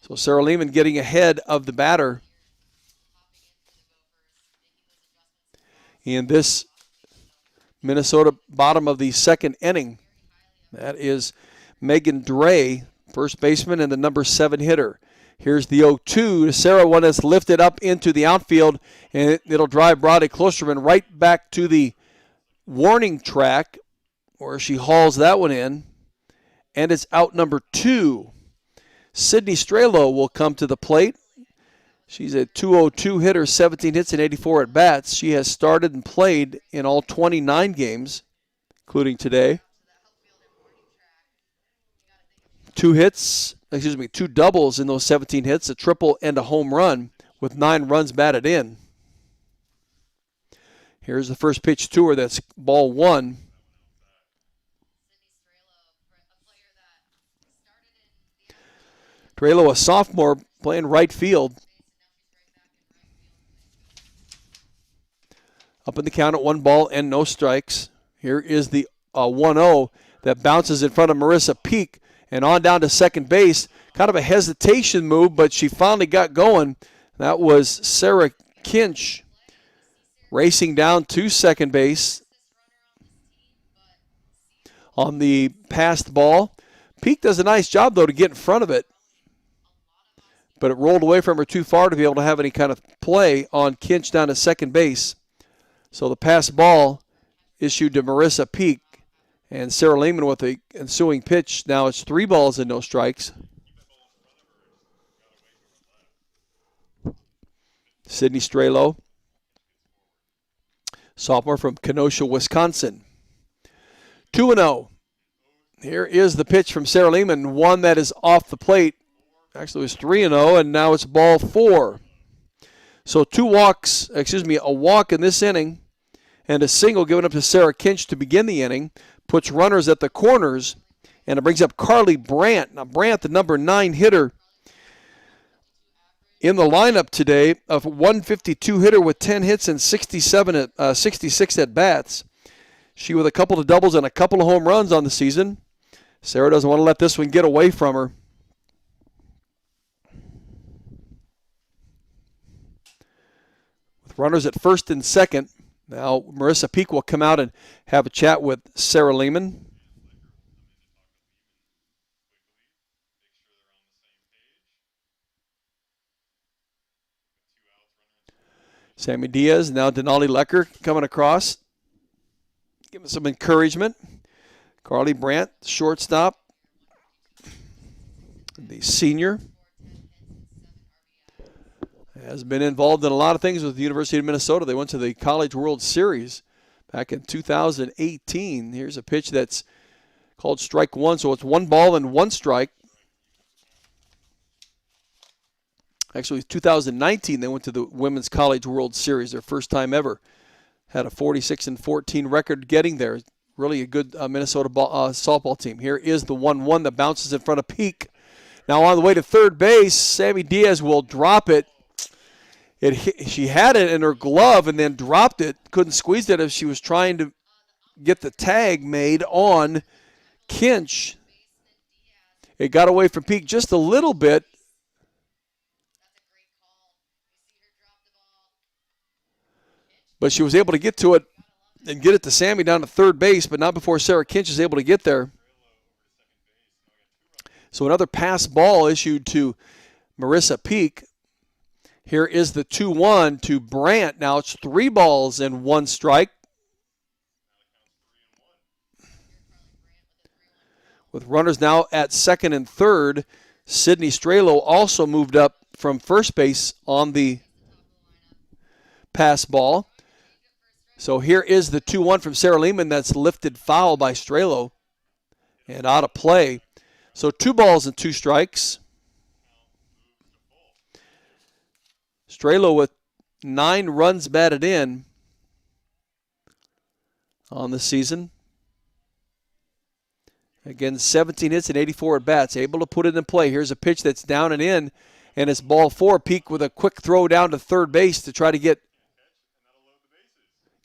So Sarah Lehman getting ahead of the batter in this Minnesota bottom of the 2nd inning. That is Megan Dre, first baseman and the number 7 hitter. Here's the 0-2. Sarah, one that's lifted up into the outfield, and it'll drive Brody Klosterman right back to the warning track where she hauls that one in, and it's out number 2. Sydney Strelo will come to the plate. She's a .202 hitter, 17 hits and 84 at-bats. She has started and played in all 29 games, including today. 2 doubles in those 17 hits, a triple and a home run with 9 runs batted in. Here's the first pitch to her. That's ball 1. Strelo, a sophomore, playing right field. Up in the count at 1 ball and no strikes. Here is the 1-0 that bounces in front of Marissa Peak and on down to second base. Kind of a hesitation move, but she finally got going. That was Sarah Kinch racing down to second base on the passed ball. Peak does a nice job, though, to get in front of it, but it rolled away from her too far to be able to have any kind of play on Kinch down to second base. So the pass ball issued to Marissa Peak, and Sarah Lehman with the ensuing pitch. Now it's 3 balls and no strikes. Sydney Strelo, sophomore from Kenosha, Wisconsin. 2-0. Here is the pitch from Sarah Lehman, one that is off the plate. Actually, it was 3-0, and now it's ball 4. So a walk in this inning, and a single given up to Sarah Kinch to begin the inning, puts runners at the corners, and it brings up Carly Brandt. Now, Brandt, the number 9 hitter in the lineup today, of 152 hitter with 10 hits and 66 at-bats. She with a couple of doubles and a couple of home runs on the season. Sarah doesn't want to let this one get away from her. With runners at first and second, now Marissa Peak will come out and have a chat with Sarah Lehman. Sammy Diaz, now Denali Lecker coming across. Giving some encouragement. Carly Brandt, shortstop. The senior. Has been involved in a lot of things with the University of Minnesota. They went to the College World Series back in 2018. Here's a pitch that's called strike one, so it's 1 ball and 1 strike. Actually, 2019, they went to the Women's College World Series, their first time ever. Had a 46-14 record getting there. Really a good Minnesota softball team. Here is the 1-1 that bounces in front of Peak. Now on the way to third base, Sammy Diaz will drop it. She had it in her glove and then dropped it. Couldn't squeeze it as she was trying to get the tag made on Kinch. It got away from Peak just a little bit. But she was able to get to it and get it to Sammy down to third base, but not before Sarah Kinch is able to get there. So another pass ball issued to Marissa Peak. Here is the 2-1 to Brandt. Now it's 3 balls and 1 strike. With runners now at second and third, Sydney Strelo also moved up from first base on the pass ball. So here is the 2-1 from Sarah Lehman that's lifted foul by Strelo and out of play. So 2 balls and 2 strikes. Strelo with 9 runs batted in on the season. Again, 17 hits and 84 at-bats. Able to put it in play. Here's a pitch that's down and in, and it's ball 4. Peak with a quick throw down to third base to try to get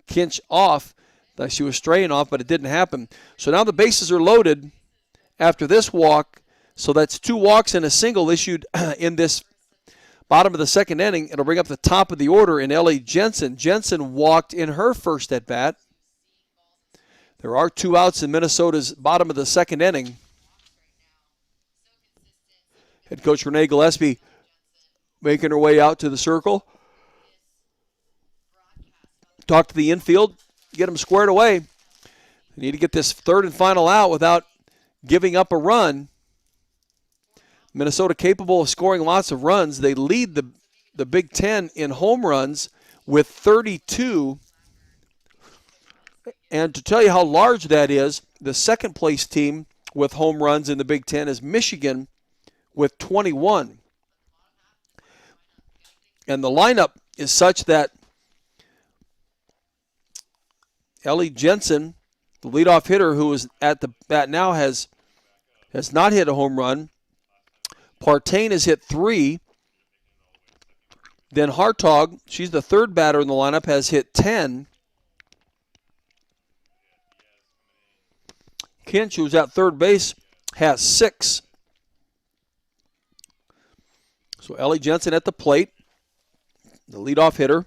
Kinch off. She was straying off, but it didn't happen. So now the bases are loaded after this walk. So that's 2 walks and a single issued in this bottom of the second inning. It'll bring up the top of the order in Ellie Jensen. Jensen walked in her first at-bat. There are 2 outs in Minnesota's bottom of the second inning. Head coach Renee Gillespie making her way out to the circle. Talk to the infield, get them squared away. They need to get this third and final out without giving up a run. Minnesota capable of scoring lots of runs. They lead the Big Ten in home runs with 32. And to tell you how large that is, the second place team with home runs in the Big Ten is Michigan with 21. And the lineup is such that Ellie Jensen, the leadoff hitter who is at the bat now, has not hit a home run. Partain has hit 3. Then Hartog, she's the third batter in the lineup, has hit 10. Kinch, who's at third base, has 6. So Ellie Jensen at the plate, the leadoff hitter.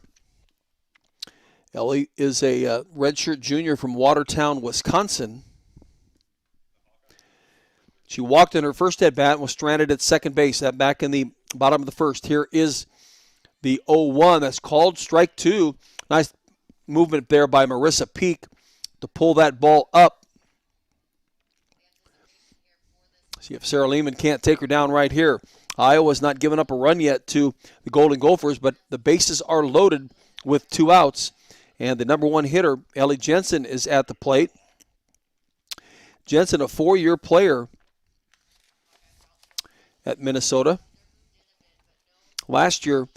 Ellie is a redshirt junior from Watertown, Wisconsin. She walked in her first at-bat and was stranded at second base. That back in the bottom of the first. Here is the 0-1. That's called strike 2. Nice movement there by Marissa Peak to pull that ball up. See if Sarah Lehman can't take her down right here. Iowa's not given up a run yet to the Golden Gophers, but the bases are loaded with 2 outs. And the number 1 hitter, Ellie Jensen, is at the plate. Jensen, a 4-year player at Minnesota. Last year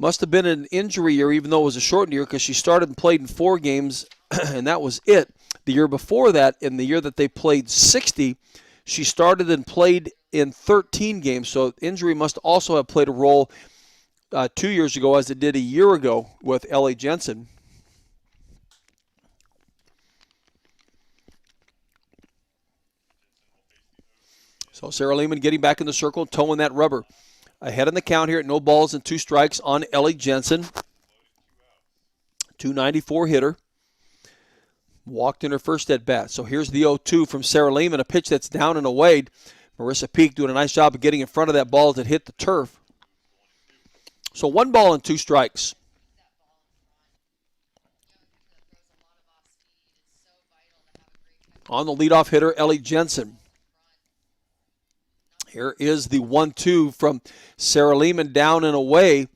must have been an injury year, even though it was a shortened year, because she started and played in 4 games, and that was it. The year before that, in the year that they played 60, she started and played in 13 games. So injury must also have played a role 2 years ago, as it did a year ago with Ellie Jensen. So Sarah Lehman getting back in the circle, towing that rubber. Ahead in the count here at 0 balls and 2 strikes on Ellie Jensen. 294 hitter. Walked in her first at bat. So here's the 0-2 from Sarah Lehman, a pitch that's down and away. Marissa Peak doing a nice job of getting in front of that ball as it hit the turf. So 1 ball and 2 strikes. On the leadoff hitter, Ellie Jensen. Here is the 1-2 from Sarah Lehman, down and away.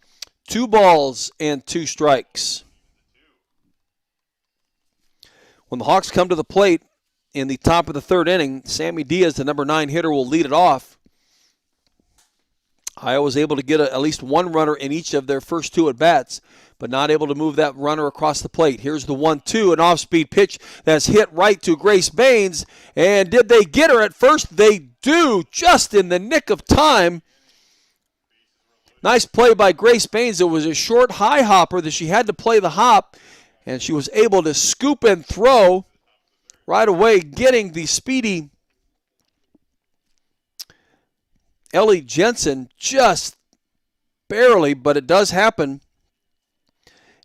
2 balls and 2 strikes. When the Hawks come to the plate in the top of the 3rd inning, Sammy Diaz, the number 9 hitter, will lead it off. Iowa was able to get at least 1 runner in each of their first 2 at-bats, but not able to move that runner across the plate. Here's the 1-2, an off-speed pitch that's hit right to Grace Baines. And did they get her at first? They do, just in the nick of time. Nice play by Grace Baines. It was a short high hopper that she had to play the hop, and she was able to scoop and throw right away, getting the speedy Ellie Jensen just barely, but it does happen.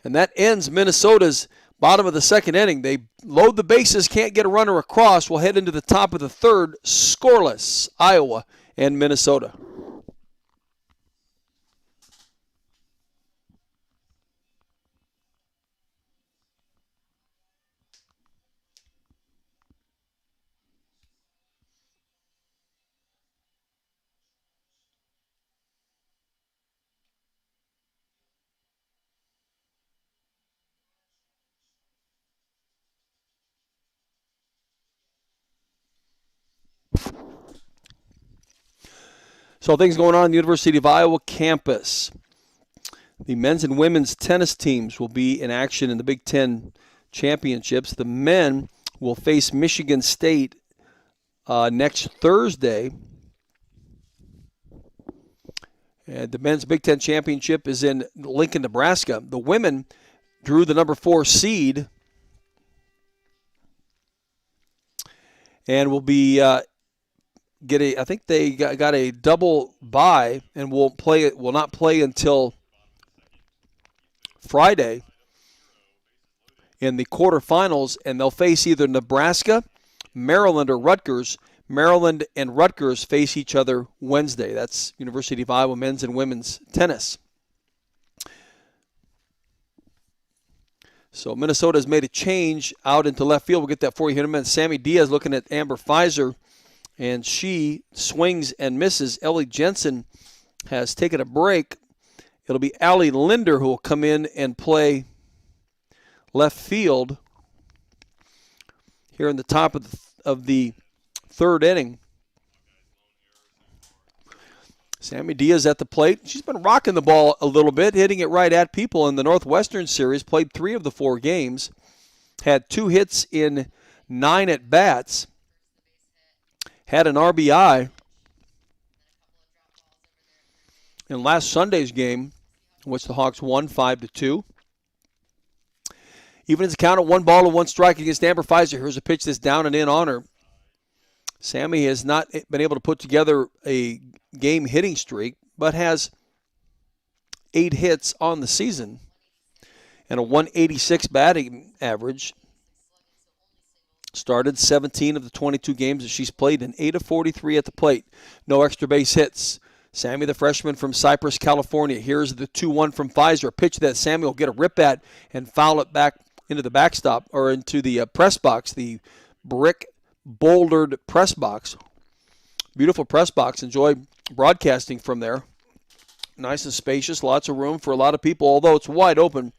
And that ends Minnesota's bottom of the 2nd inning. They load the bases, can't get a runner across. We'll head into the top of the 3rd, scoreless, Iowa and Minnesota. So things going on in the University of Iowa campus. The men's and women's tennis teams will be in action in the Big Ten championships. The men will face Michigan State next Thursday. And the men's Big Ten championship is in Lincoln, Nebraska. The women drew the number 4 seed and will be I think they got a double bye and will not play until Friday in the quarterfinals, and they'll face either Nebraska, Maryland, or Rutgers. Maryland and Rutgers face each other Wednesday. That's University of Iowa men's and women's tennis. So Minnesota has made a change out into left field. We'll get that for you here in a minute. Sammy Diaz looking at Amber Pfizer, and she swings and misses. Ellie Jensen has taken a break. It'll be Allie Linder who will come in and play left field here in the top of the 3rd inning. Sammy Diaz at the plate. She's been rocking the ball a little bit, hitting it right at people in the Northwestern Series. Played 3 of the 4 games. Had 2 hits in 9 at-bats. Had an RBI in last Sunday's game, in which the Hawks won 5-2. Even as a count at 1 ball and 1 strike against Amber Pfizer. Here's a pitch that's down and in on her. Sammy has not been able to put together a game hitting streak, but has 8 hits on the season and a 186 batting average. Started 17 of the 22 games that she's played in, 8 of 43 at the plate. No extra base hits. Sammy, the freshman from Cypress, California. Here's the 2-1 from Pfizer. A pitch that Sammy will get a rip at and foul it back into the backstop, or into the press box, the brick bouldered press box. Beautiful press box. Enjoy broadcasting from there. Nice and spacious. Lots of room for a lot of people, although it's wide open.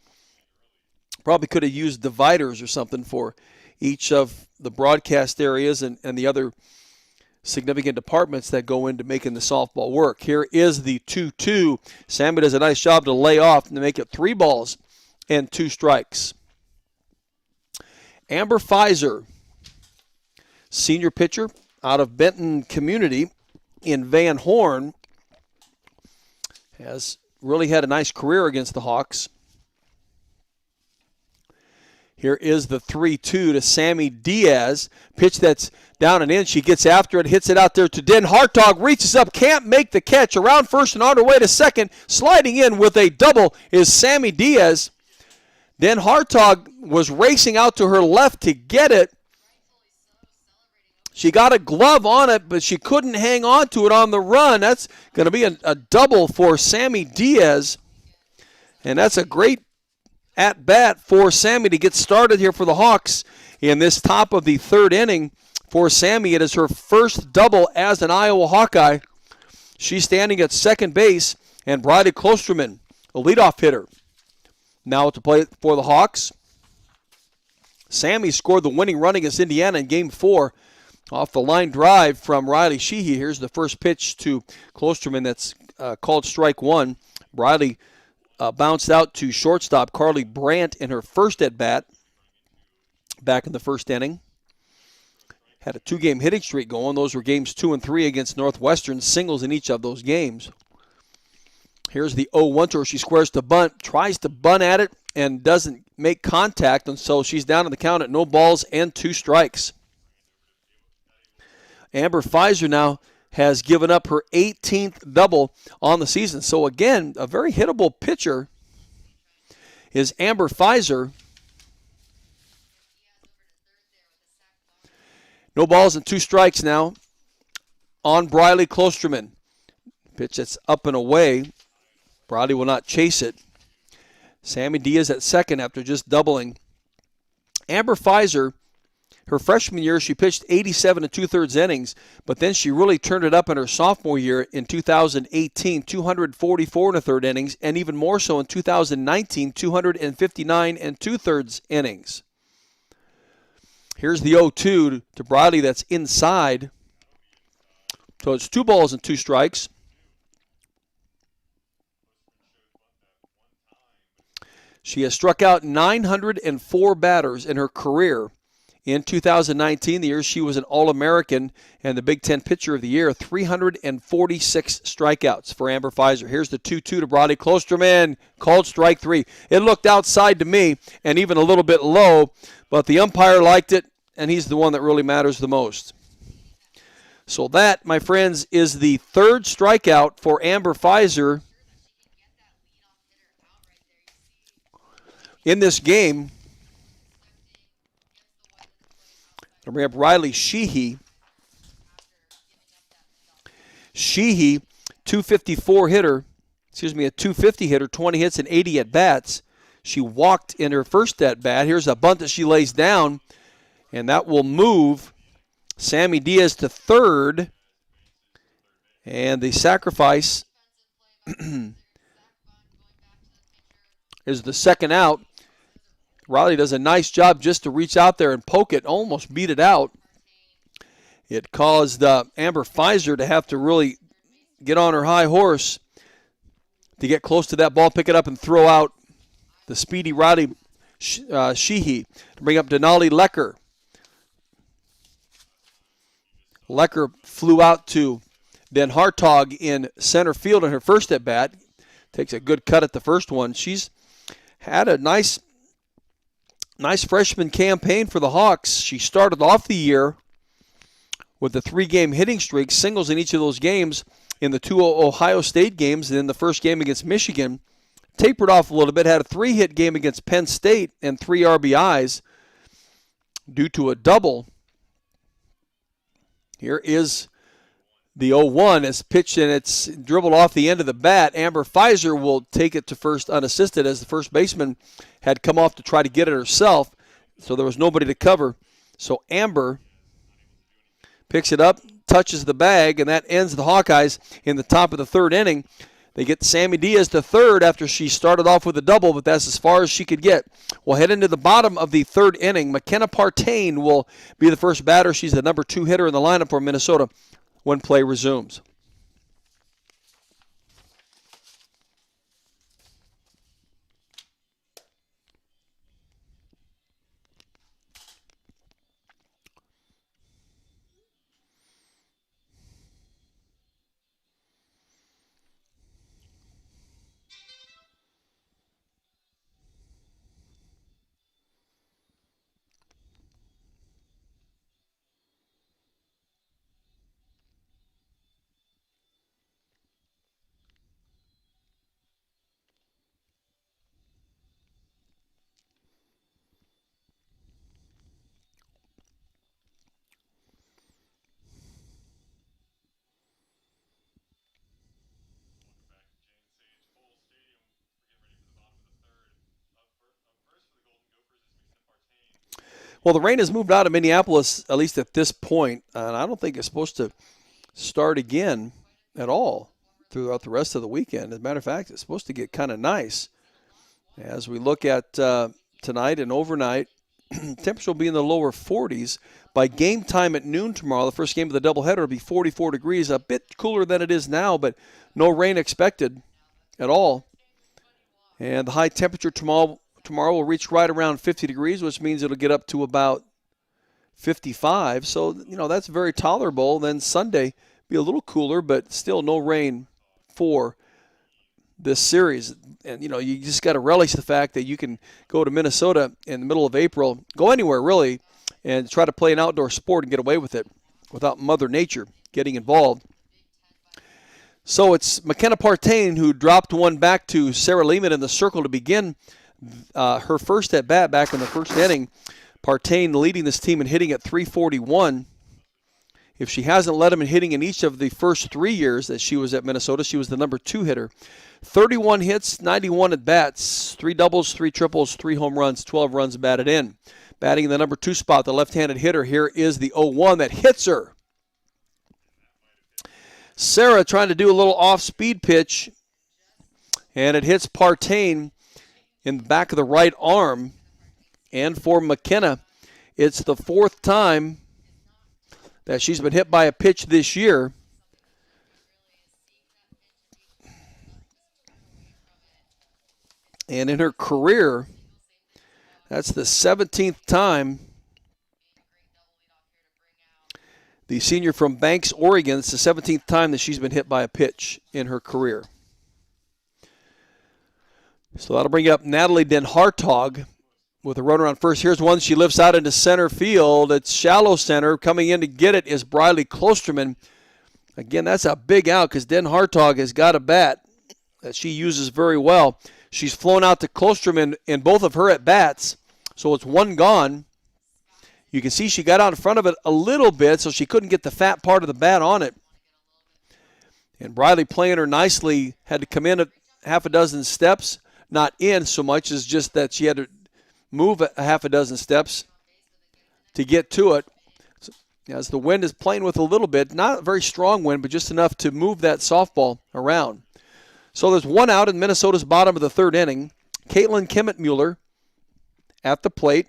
Probably could have used dividers or something for each of the broadcast areas and the other significant departments that go into making the softball work. Here is the 2-2. Sammy does a nice job to lay off and to make it 3 balls and 2 strikes. Amber Pfizer, senior pitcher out of Benton Community in Van Horn, has really had a nice career against the Hawks. Here is the 3-2 to Sammy Diaz. Pitch that's down and in. She gets after it, hits it out there to Den Hartog, reaches up, can't make the catch. Around first and on her way to second. Sliding in with a double is Sammy Diaz. Den Hartog was racing out to her left to get it. She got a glove on it, but she couldn't hang on to it on the run. That's going to be a double for Sammy Diaz. And that's a great at-bat for Sammy to get started here for the Hawks in this top of the third inning. For Sammy, it is her first double as an Iowa Hawkeye. She's standing at second base, and Bridie Klosterman, a leadoff hitter. Now to play for the Hawks. Sammy scored the winning run against Indiana in Game 4 off the line drive from Riley Sheehy. Here's the first pitch to Klosterman that's called strike one. Briley bounced out to shortstop Carly Brandt in her first at-bat back in the first inning. Had a 2-game hitting streak going. Those were games 2 and 3 against Northwestern, singles in each of those games. Here's the 0-1 to her. She squares to bunt, tries to bunt at it, and doesn't make contact, and so she's down on the count at no balls and 2 strikes. Amber Pfizer now has given up her 18th double on the season. So again, a very hittable pitcher is Amber Pfizer. No balls and 2 strikes now on Briley Klosterman. Pitch that's up and away. Briley will not chase it. Sammy Diaz at second after just doubling. Amber Pfizer, her freshman year, she pitched 87 2/3 innings, but then she really turned it up in her sophomore year in 2018, 244 1/3 innings, and even more so in 2019, 259 2/3 innings. Here's the 0-2 to Briley that's inside. So it's 2 balls and 2 strikes. She has struck out 904 batters in her career. In 2019, the year she was an All-American and the Big Ten Pitcher of the Year, 346 strikeouts for Amber Pfizer. Here's the 2-2 to Briley Klosterman, called strike 3. It looked outside to me and even a little bit low, but the umpire liked it, and he's the one that really matters the most. So that, my friends, is the 3rd strikeout for Amber Pfizer in this game. I'll bring up Riley Sheehy. Sheehy, 254 hitter, a 250 hitter, 20 hits and 80 at-bats. She walked in her first at-bat. Here's a bunt that she lays down, and that will move Sammy Diaz to third. And the sacrifice is the second out. Riley does a nice job just to reach out there and poke it, almost beat it out. It caused Amber Pfizer to have to really get on her high horse to get close to that ball, pick it up, and throw out the speedy Riley Sheehy to bring up Denali Lecker. Lecker flew out to Den Hartog in center field in her first at-bat. Takes a good cut at the first one. She's had a nice freshman campaign for the Hawks. She started off the year with a 3-game hitting streak, singles in each of those games in the 2 Ohio State games, and then the first game against Michigan. Tapered off a little bit, had a 3-hit game against Penn State and 3 RBIs due to a double. Here is the 0-1 is pitched, and it's dribbled off the end of the bat. Amber Pfizer will take it to first unassisted as the first baseman had come off to try to get it herself, so there was nobody to cover. So Amber picks it up, touches the bag, and that ends the Hawkeyes in the top of the 3rd inning. They get Sammy Diaz to third after she started off with a double, but that's as far as she could get. We'll head into the bottom of the 3rd inning. McKenna Partain will be the first batter. She's the number 2 hitter in the lineup for Minnesota when play resumes. Well, the rain has moved out of Minneapolis, at least at this point, and I don't think it's supposed to start again at all throughout the rest of the weekend. As a matter of fact, it's supposed to get kind of nice. As we look at tonight and overnight, temperature will be in the lower 40s. By game time at noon tomorrow, the first game of the doubleheader will be 44 degrees, a bit cooler than it is now, but no rain expected at all. And the high temperature tomorrow will reach right around 50 degrees, which means it'll get up to about 55. So, that's very tolerable. Then Sunday be a little cooler, but still no rain for this series. And, you just got to relish the fact that you can go to Minnesota in the middle of April, go anywhere really, and try to play an outdoor sport and get away with it without Mother Nature getting involved. So it's McKenna Partain who dropped one back to Sarah Lehman in the circle to begin her first at bat back in the first inning. Partain leading this team in hitting at .341. If she hasn't led them in hitting in each of the first 3 years that she was at Minnesota, she was the number 2 hitter. 31 hits, 91 at bats, 3 doubles, 3 triples, 3 home runs, 12 runs batted in. Batting in the number 2 spot, the left-handed hitter here is the 0-1 that hits her. Sarah trying to do a little off-speed pitch, and it hits Partain in the back of the right arm. And for McKenna, it's the 4th time that she's been hit by a pitch this year. And in her career, that's the 17th time. The senior from Banks, Oregon, it's the 17th time that she's been hit by a pitch in her career. So that'll bring up Natalie Den Hartog with a runner on first. Here's one. She lifts out into center field. It's shallow center. Coming in to get it is Briley Klosterman. Again, that's a big out because Den Hartog has got a bat that she uses very well. She's flown out to Klosterman in both of her at-bats, so it's one gone. You can see she got out in front of it a little bit, so she couldn't get the fat part of the bat on it. And Briley playing her nicely, had to come in a half a dozen steps. Not in so much as just that she had to move a half a dozen steps to get to it. As the wind is playing with a little bit, not a very strong wind, but just enough to move that softball around. So there's one out in Minnesota's bottom of the 3rd inning. Caitlin Kimmitt-Mueller at the plate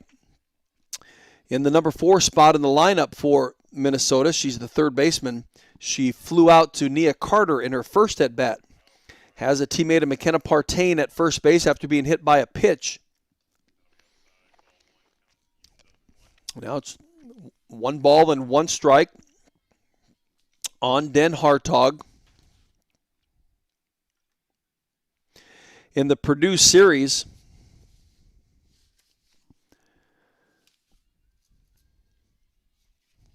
in the number 4 spot in the lineup for Minnesota. She's the 3rd baseman. She flew out to Nia Carter in her first at-bat. Has a teammate of McKenna Partain at first base after being hit by a pitch. Now it's 1 ball and 1 strike on Den Hartog. In the Purdue series,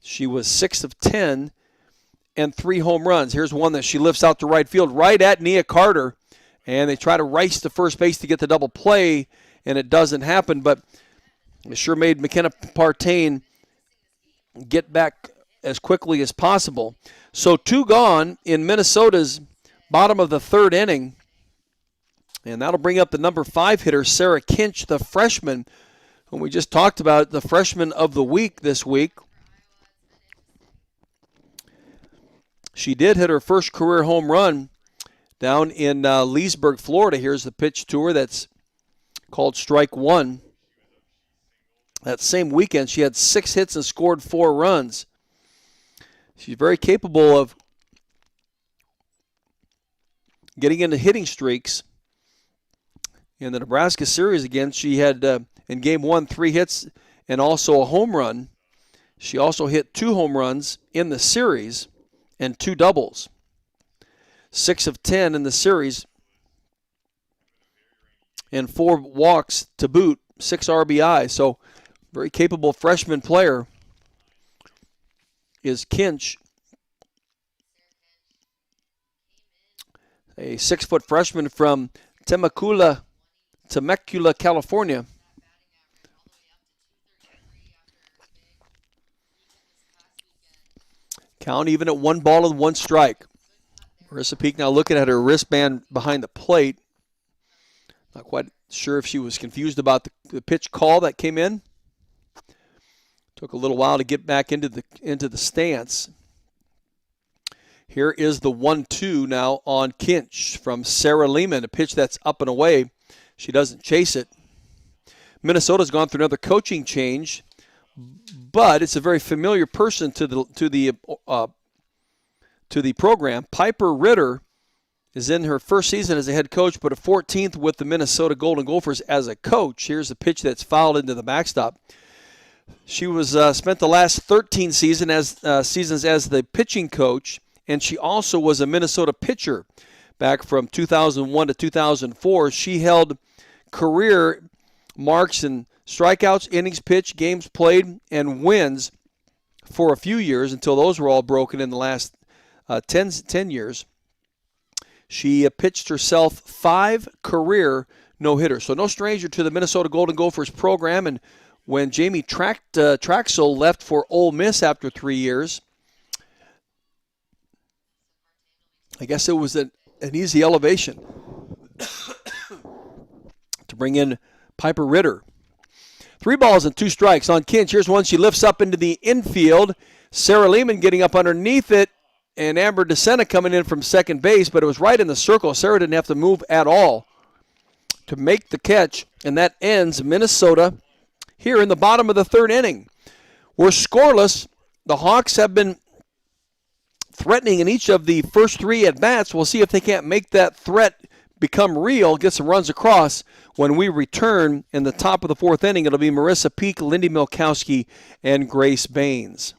she was 6 of 10 and 3 home runs. Here's one that she lifts out to right field, right at Nia Carter, and they try to race to first base to get the double play, and it doesn't happen, but it sure made McKenna Partain get back as quickly as possible. So 2 gone in Minnesota's bottom of the 3rd inning. And that'll bring up the number 5 hitter, Sarah Kinch, the freshman, whom we just talked about, the freshman of the week this week. She did hit her first career home run down in Leesburg, Florida. Here's the pitch to her that's called strike 1. That same weekend, she had 6 hits and scored 4 runs. She's very capable of getting into hitting streaks. In the Nebraska series again, she had, in game 1, 3 hits and also a home run. She also hit 2 home runs in the series and 2 doubles. 6 of 10 in the series and 4 walks to boot, 6 RBI. So very capable freshman player is Kinch. A 6-foot freshman from Temecula, California. Count even at 1 ball and 1 strike. Marissa Peak now looking at her wristband behind the plate. Not quite sure if she was confused about the pitch call that came in. Took a little while to get back into the stance. Here is the 1-2 now on Kinch from Sarah Lehman, a pitch that's up and away. She doesn't chase it. Minnesota's gone through another coaching change, but it's a very familiar person to the program. Piper Ritter is in her first season as a head coach, but a 14th with the Minnesota Golden Gophers as a coach. Here's the pitch that's fouled into the backstop. She was spent the last 13 seasons as the pitching coach, and she also was a Minnesota pitcher back from 2001 to 2004. She held career marks in strikeouts, innings pitched, games played, and wins for a few years until those were all broken in the last 10 years. She pitched herself 5 career no-hitters. So no stranger to the Minnesota Golden Gophers program. And when Jamie Traxel left for Ole Miss after 3 years, I guess it was an easy elevation to bring in Piper Ritter. 3 balls and 2 strikes on Kinch. Here's one she lifts up into the infield. Sarah Lehman getting up underneath it, and Amber DeSena coming in from second base, but it was right in the circle. Sarah didn't have to move at all to make the catch, and that ends Minnesota here in the bottom of the 3rd inning. We're scoreless. The Hawks have been threatening in each of the first 3 at-bats. We'll see if they can't make that threat become real, get some runs across. When we return in the top of the 4th inning, it'll be Marissa Peak, Lindy Milkowski, and Grace Baines.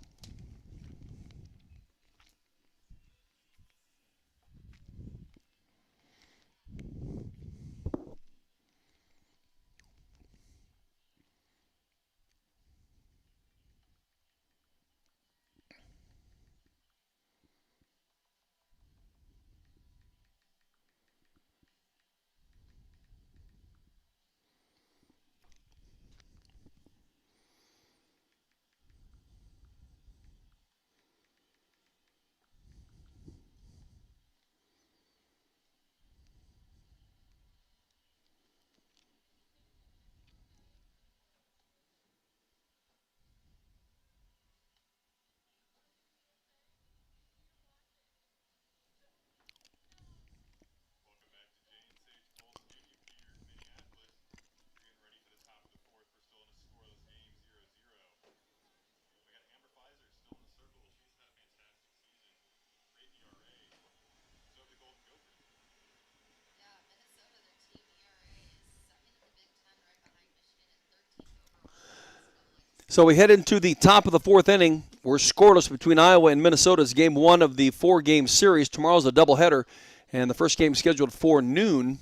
So we head into the top of the 4th inning. We're scoreless between Iowa and Minnesota. It's game 1 of the 4-game series. Tomorrow's a doubleheader, and the first game scheduled for noon.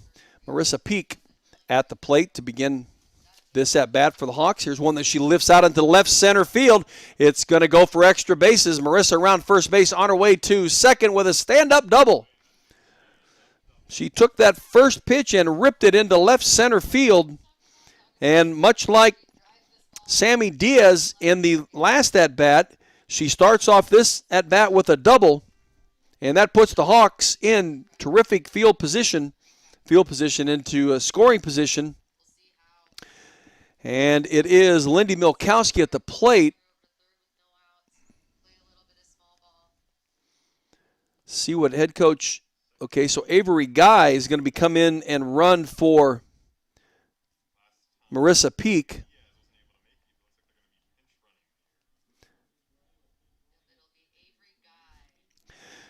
Marissa Peak at the plate to begin this at-bat for the Hawks. Here's one that she lifts out into left center field. It's going to go for extra bases. Marissa around first base on her way to second with a stand-up double. She took that first pitch and ripped it into left center field, and much like Sammy Diaz in the last at-bat, she starts off this at-bat with a double, and that puts the Hawks in terrific field position into a scoring position. And it is Lindy Milkowski at the plate. See what head coach, okay, so Avery Guy is going to come in and run for Marissa Peak.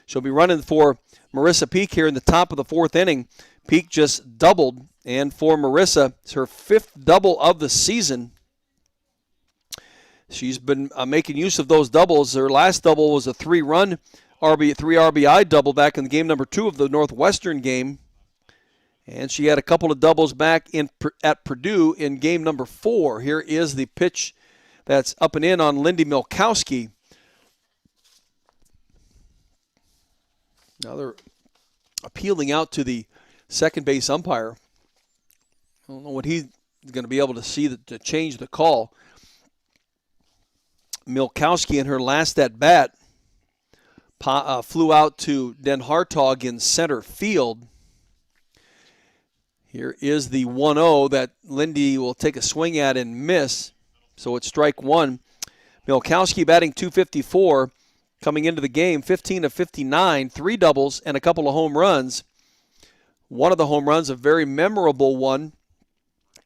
She'll be running for Marissa Peak here in the top of the 4th inning. Peak just doubled, and for Marissa, it's her 5th double of the season. She's been making use of those doubles. Her last double was a 3-run three RBI double back in game number 2 of the Northwestern game. And she had a couple of doubles back at Purdue in game number 4. Here is the pitch that's up and in on Lindy Milkowski. Now they're appealing out to the second base umpire. I don't know what he's going to be able to see to change the call. Milkowski in her last at-bat flew out to Den Hartog in center field. Here is the 1-0 that Lindy will take a swing at and miss. So it's strike 1. Milkowski batting .254 coming into the game, 15 of 59, 3 doubles, and a couple of home runs. One of the home runs, a very memorable one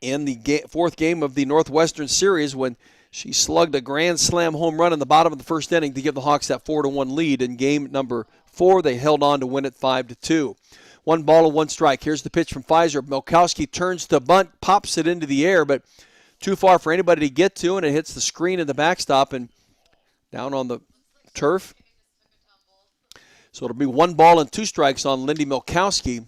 in the fourth game of the Northwestern Series when she slugged a grand slam home run in the bottom of the first inning to give the Hawks that 4-1 lead. In game number 4, they held on to win it 5-2. 1 ball and 1 strike. Here's the pitch from Pfizer. Milkowski turns to bunt, pops it into the air, but too far for anybody to get to, and it hits the screen and the backstop and down on the turf. So it'll be 1 ball and 2 strikes on Lindy Milkowski.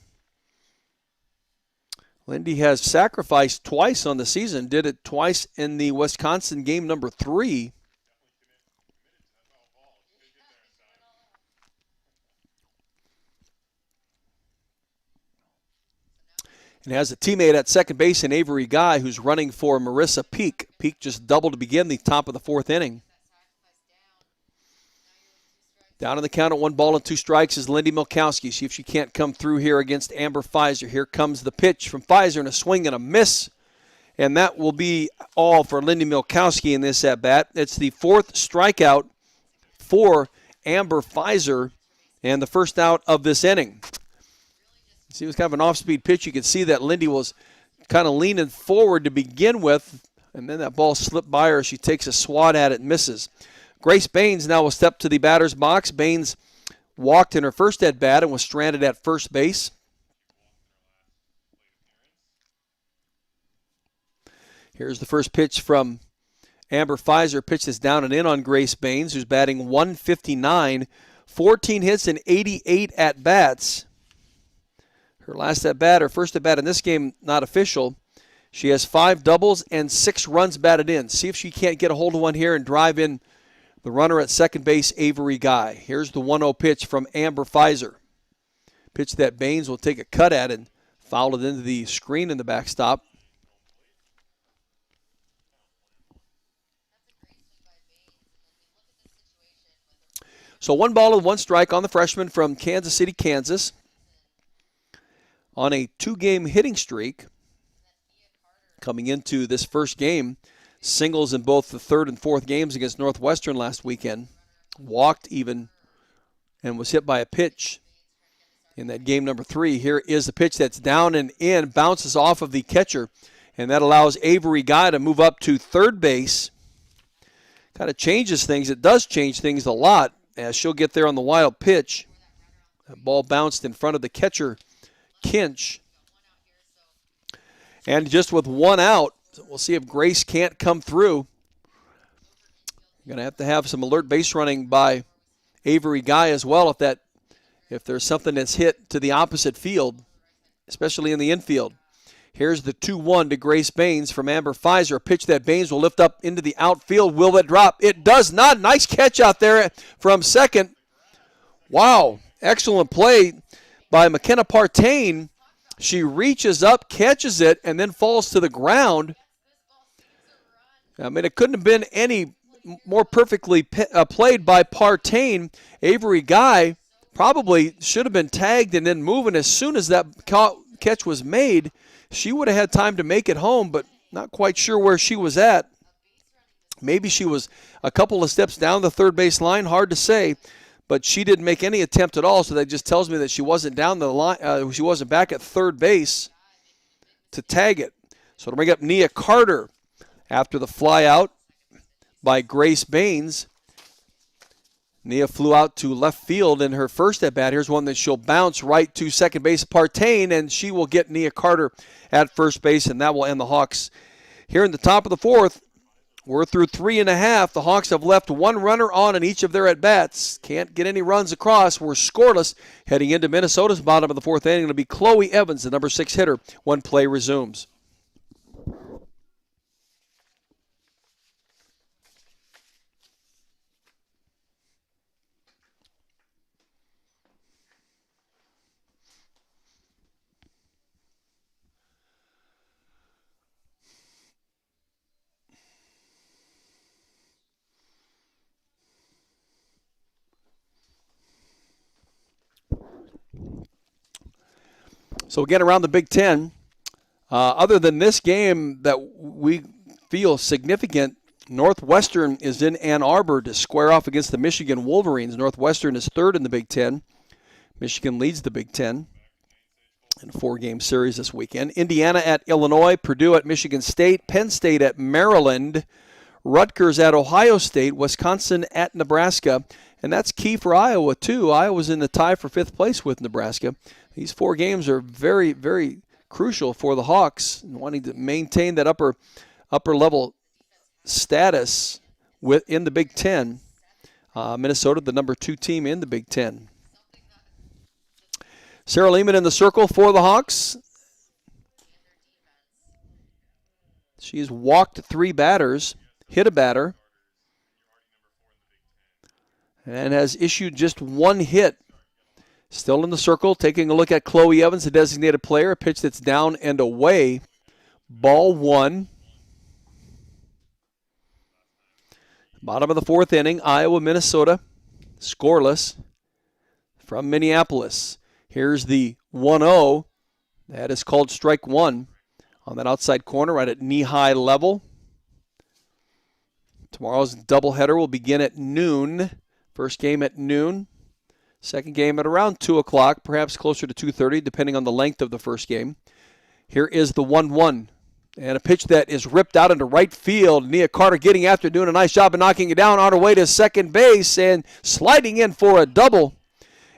Lindy has sacrificed twice on the season, did it twice in the Wisconsin game number 3. And has a teammate at second base in Avery Guy who's running for Marissa Peak. Peak just doubled to begin the top of the 4th inning. Down in the count at 1 ball and 2 strikes is Lindy Milkowski. See if she can't come through here against Amber Pfizer. Here comes the pitch from Pfizer and a swing and a miss. And that will be all for Lindy Milkowski in this at-bat. It's the 4th strikeout for Amber Pfizer and the first out of this inning. See, it was kind of an off-speed pitch. You could see that Lindy was kind of leaning forward to begin with, and then that ball slipped by her. She takes a swat at it and misses. Grace Baines now will step to the batter's box. Baines walked in her first at-bat and was stranded at first base. Here's the first pitch from Amber Pfizer. Pitch is down and in on Grace Baines, who's batting .159, 14 hits and 88 at-bats. Her last at-bat, her first at-bat in this game, not official. She has 5 doubles and 6 runs batted in. See if she can't get a hold of one here and drive in the runner at second base, Avery Guy. Here's the 1-0 pitch from Amber Pfizer. Pitch that Baines will take a cut at and foul it into the screen in the backstop. So 1 ball and 1 strike on the freshman from Kansas City, Kansas. On a 2-game hitting streak coming into this first game. Singles in both the 3rd and 4th games against Northwestern last weekend. Walked even and was hit by a pitch in that game number 3. Here is the pitch that's down and in, bounces off of the catcher, and that allows Avery Guy to move up to third base. Kind of changes things. It does change things a lot as she'll get there on the wild pitch. That ball bounced in front of the catcher, Kinch. And just with 1 out, we'll see if Grace can't come through. You're going to have some alert base running by Avery Guy as well if there's something that's hit to the opposite field, especially in the infield. Here's the 2-1 to Grace Baines from Amber Pfizer. A pitch that Baines will lift up into the outfield. Will it drop? It does not. Nice catch out there from second. Wow. Excellent play by McKenna Partain. She reaches up, catches it, and then falls to the ground. I mean, it couldn't have been any more perfectly played by Partain. Avery Guy probably should have been tagged and then moving as soon as that catch was made. She would have had time to make it home, but not quite sure where she was at. Maybe she was a couple of steps down the third base line, hard to say, but she didn't make any attempt at all, so that just tells me that she wasn't down the line. She wasn't back at third base to tag it. So to bring up Nia Carter after the fly out by Grace Baines. Nia flew out to left field in her first at-bat. Here's one that she'll bounce right to second base, Partain, and she will get Nia Carter at first base, and that will end the Hawks. Here in the top of the 4th, we're through 3.5. The Hawks have left 1 runner on in each of their at-bats. Can't get any runs across. We're scoreless. Heading into Minnesota's bottom of the 4th inning, it'll be Chloe Evans, the number 6 hitter, when play resumes. So again, around the Big Ten, other than this game that we feel significant, Northwestern is in Ann Arbor to square off against the Michigan Wolverines. Northwestern is third in the Big Ten. Michigan leads the Big Ten in a 4-game series this weekend. Indiana at Illinois, Purdue at Michigan State, Penn State at Maryland, Rutgers at Ohio State, Wisconsin at Nebraska. And that's key for Iowa, too. Iowa's in the tie for 5th place with Nebraska. These 4 games are very, very crucial for the Hawks, wanting to maintain that upper level status in the Big Ten. Minnesota, the number 2 team in the Big Ten. Sarah Lehman in the circle for the Hawks. She's walked 3 batters, hit a batter, and has issued just 1 hit. Still in the circle, taking a look at Chloe Evans, the designated player. A pitch that's down and away. Ball 1. Bottom of the 4th inning, Iowa, Minnesota, scoreless from Minneapolis. Here's the 1-0. That is called strike 1 on that outside corner right at knee-high level. Tomorrow's doubleheader will begin at noon. First game at noon. Second game at around 2 o'clock, perhaps closer to 2:30, depending on the length of the first game. Here is the 1-1. And a pitch that is ripped out into right field. Nia Carter getting after, doing a nice job of knocking it down on her way to second base. And sliding in for a double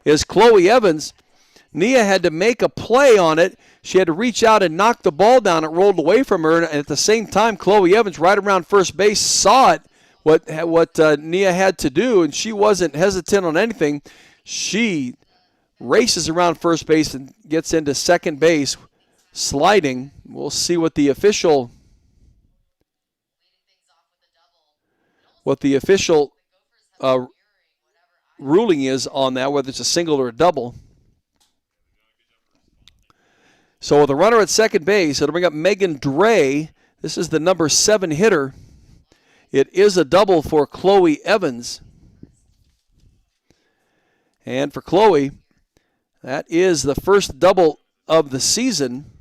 is Chloe Evans. Nia had to make a play on it. She had to reach out and knock the ball down. It rolled away from her. And at the same time, Chloe Evans, right around first base, saw it, what Nia had to do. And she wasn't hesitant on anything. She races around first base and gets into second base, sliding. We'll see what the official ruling is on that, whether it's a single or a double. So with a runner at second base, it'll bring up Megan Dre. This is the number 7 hitter. It is a double for Chloe Evans. And for Chloe, that is the first double of the season.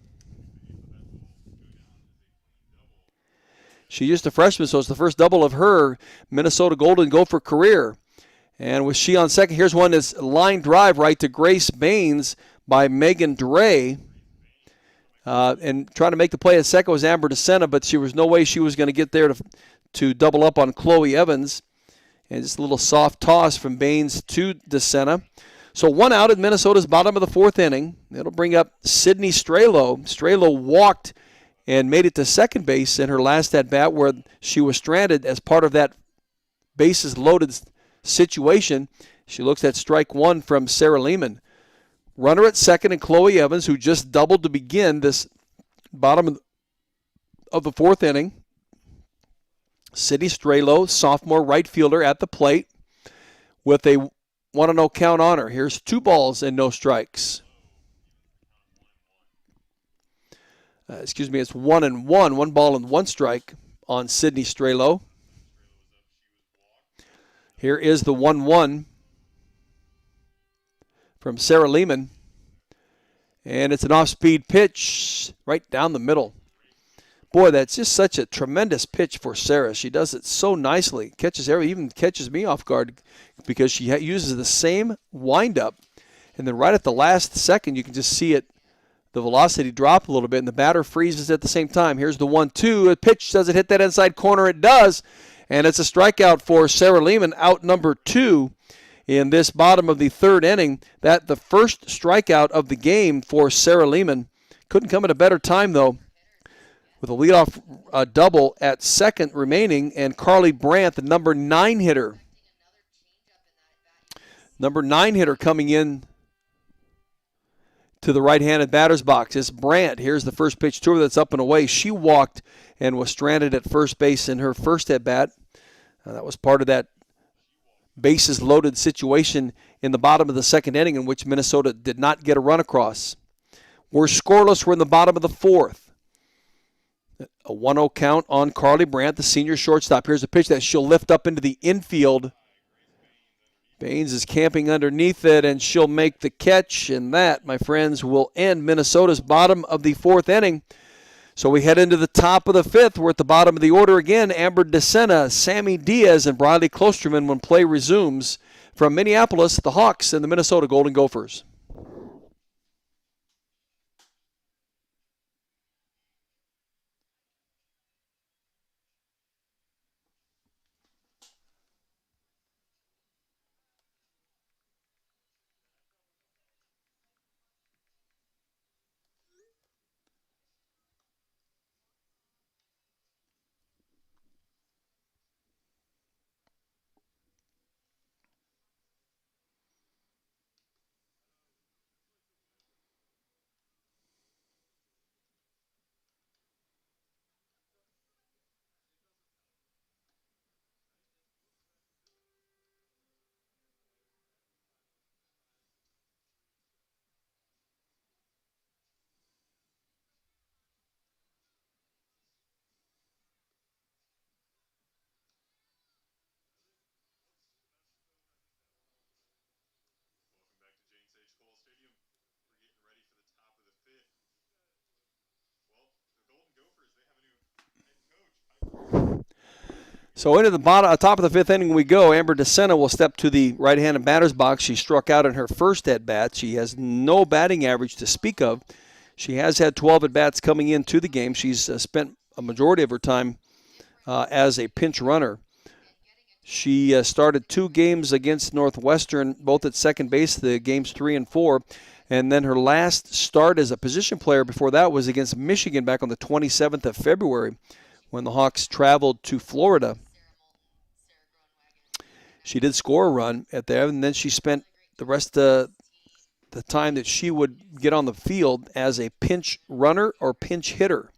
She's just a freshman, so it's the first double of her Minnesota Golden Gopher career. And with she on second, here's one that's line drive right to Grace Baines by Megan Dre. And trying to make the play at second was Amber DeSena, but there was no way she was going to get there to double up on Chloe Evans. And just a little soft toss from Baines to DeSena. So 1 out in Minnesota's bottom of the 4th inning. It'll bring up Sydney Strelo. Strelo walked and made it to second base in her last at-bat where she was stranded as part of that bases-loaded situation. She looks at strike 1 from Sarah Lehman. Runner at second and Chloe Evans, who just doubled to begin this bottom of the 4th inning. Sydney Strelo, sophomore right fielder at the plate with a 1-0 count on her. Here's 2 balls and no strikes. It's 1-1, 1 ball and 1 strike on Sydney Strelo. Here is the 1-1 from Sarah Lehman. And it's an off-speed pitch right down the middle. Boy, that's just such a tremendous pitch for Sarah. She does it so nicely. Even catches me off guard because she uses the same windup. And then right at the last second, you can just see it, the velocity drop a little bit, and the batter freezes at the same time. Here's the 1-2. The pitch, does it hit that inside corner? It does. And it's a strikeout for Sarah Lehman, out number 2 in this bottom of the 3rd inning. That the first strikeout of the game for Sarah Lehman. Couldn't come at a better time, though, with a leadoff double at second remaining, and Carly Brandt, the number 9 hitter. Number 9 hitter coming in to the right-handed batter's box. It's Brandt. Here's the first pitch to her that's up and away. She walked and was stranded at first base in her first at-bat. That was part of that bases-loaded situation in the bottom of the 2nd inning in which Minnesota did not get a run across. We're scoreless. We're in the bottom of the 4th. A 1-0 count on Carly Brandt, the senior shortstop. Here's a pitch that she'll lift up into the infield. Baines is camping underneath it, and she'll make the catch. And that, my friends, will end Minnesota's bottom of the 4th inning. So we head into the top of the fifth. We're at the bottom of the order again. Amber DeSena, Sammy Diaz, and Bradley Klosterman when play resumes. From Minneapolis, the Hawks and the Minnesota Golden Gophers. So into the top of the fifth inning we go. Amber DeSena will step to the right-handed batter's box. She struck out in her first at-bat. She has no batting average to speak of. She has had 12 at-bats coming into the game. She's spent a majority of her time as a pinch runner. She started 2 games against Northwestern, both at second base, the games 3 and 4. And then her last start as a position player before that was against Michigan back on the 27th of February when the Hawks traveled to Florida. She did score a run at there, and then she spent the rest of the time that she would get on the field as a pinch runner or pinch hitter.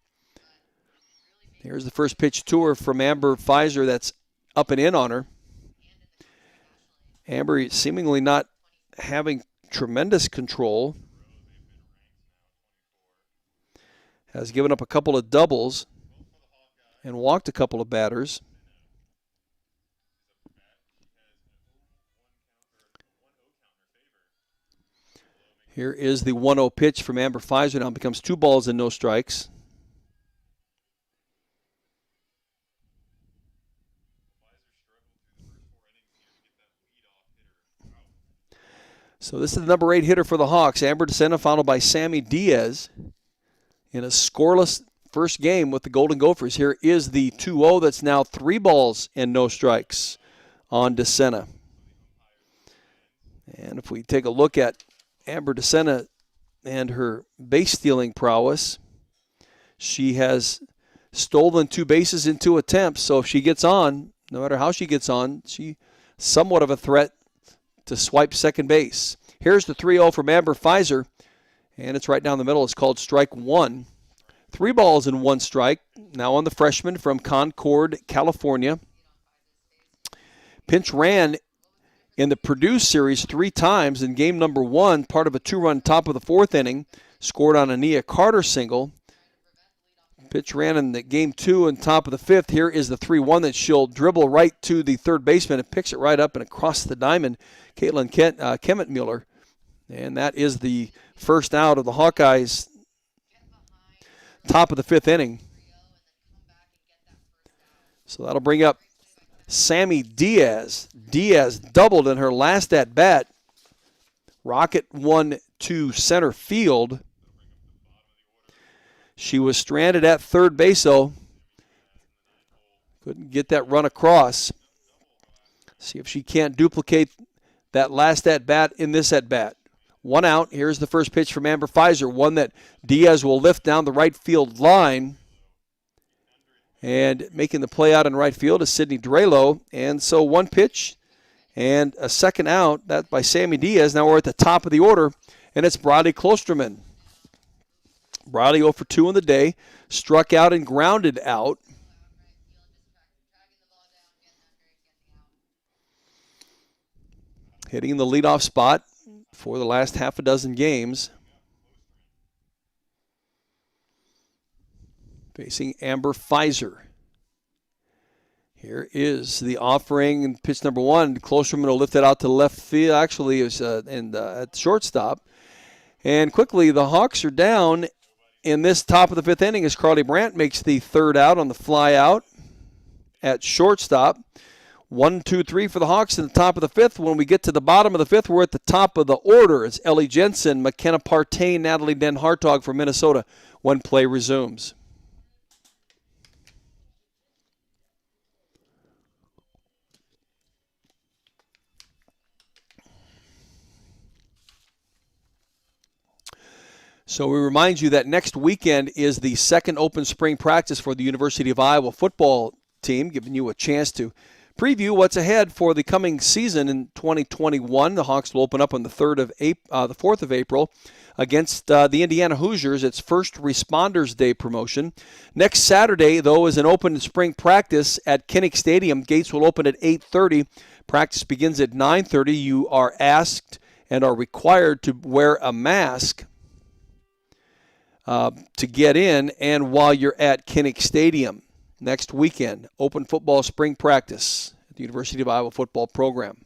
Here's the first pitch to her from Amber Pfizer that's up and in on her. Amber seemingly not having tremendous control. Has given up a couple of doubles and walked a couple of batters. Here is the 1-0 pitch from Amber Pfizer. Now it becomes 2 balls and no strikes. So this is the number 8 hitter for the Hawks. Amber DeSena followed by Sammy Diaz in a scoreless first game with the Golden Gophers. Here is the 2-0 that's now 3 balls and no strikes on DeSena. And if we take a look at Amber DeSena and her base stealing prowess, she has stolen 2 bases in 2 attempts. So if she gets on, no matter how she gets on, she's somewhat of a threat to swipe second base. Here's the 3-0 from Amber Pfizer, and it's right down the middle. It's called strike 1. 3 balls and 1 strike. Now on the freshman from Concord, California. Pinch ran in the Purdue series 3 times in game number 1, part of a 2-run top of the 4th inning. Scored on a Nia Carter single. Pitch ran in the game 2 and top of the 5th. Here is the 3-1 that she'll dribble right to the third baseman and picks it right up and across the diamond, Caitlin Kemetmuller. And that is the first out of the Hawkeyes' top of the 5th inning. So that'll bring up Sammy Diaz. Diaz doubled in her last at-bat. Rocket 1 to center field. She was stranded at third base, though. Couldn't get that run across. See if she can't duplicate that last at-bat in this at-bat. 1 out. Here's the first pitch from Amber Pfizer, one that Diaz will lift down the right field line. And making the play out in right field is Sydney Drelo. And so 1 pitch and a second out. That by Sammy Diaz. Now we're at the top of the order, and it's Bradley Klosterman. Bradley 0 for 2 in the day. Struck out and grounded out. Hitting in the leadoff spot for the last half a dozen games. Facing Amber Pfizer. Here is the offering, pitch number 1. Klosterman will lift it out to left field. Actually, it was at shortstop. And quickly, the Hawks are down in this top of the fifth inning as Carly Brandt makes the third out on the fly out at shortstop. 1, 2, 3 for the Hawks in the top of the fifth. When we get to the bottom of the fifth, we're at the top of the order. It's Ellie Jensen, McKenna Partain, Natalie Den Hartog for Minnesota when play resumes. So we remind you that next weekend is the second open spring practice for the University of Iowa football team, giving you a chance to preview what's ahead for the coming season in 2021. The Hawks will open up on the 4th of April against the Indiana Hoosiers. It's First Responders Day promotion. Next Saturday, though, is an open spring practice at Kinnick Stadium. Gates will open at 8:30. Practice begins at 9:30. You are asked and are required to wear a mask to get in and while you're at Kinnick Stadium. Next weekend, open football spring practice at the University of Iowa football program.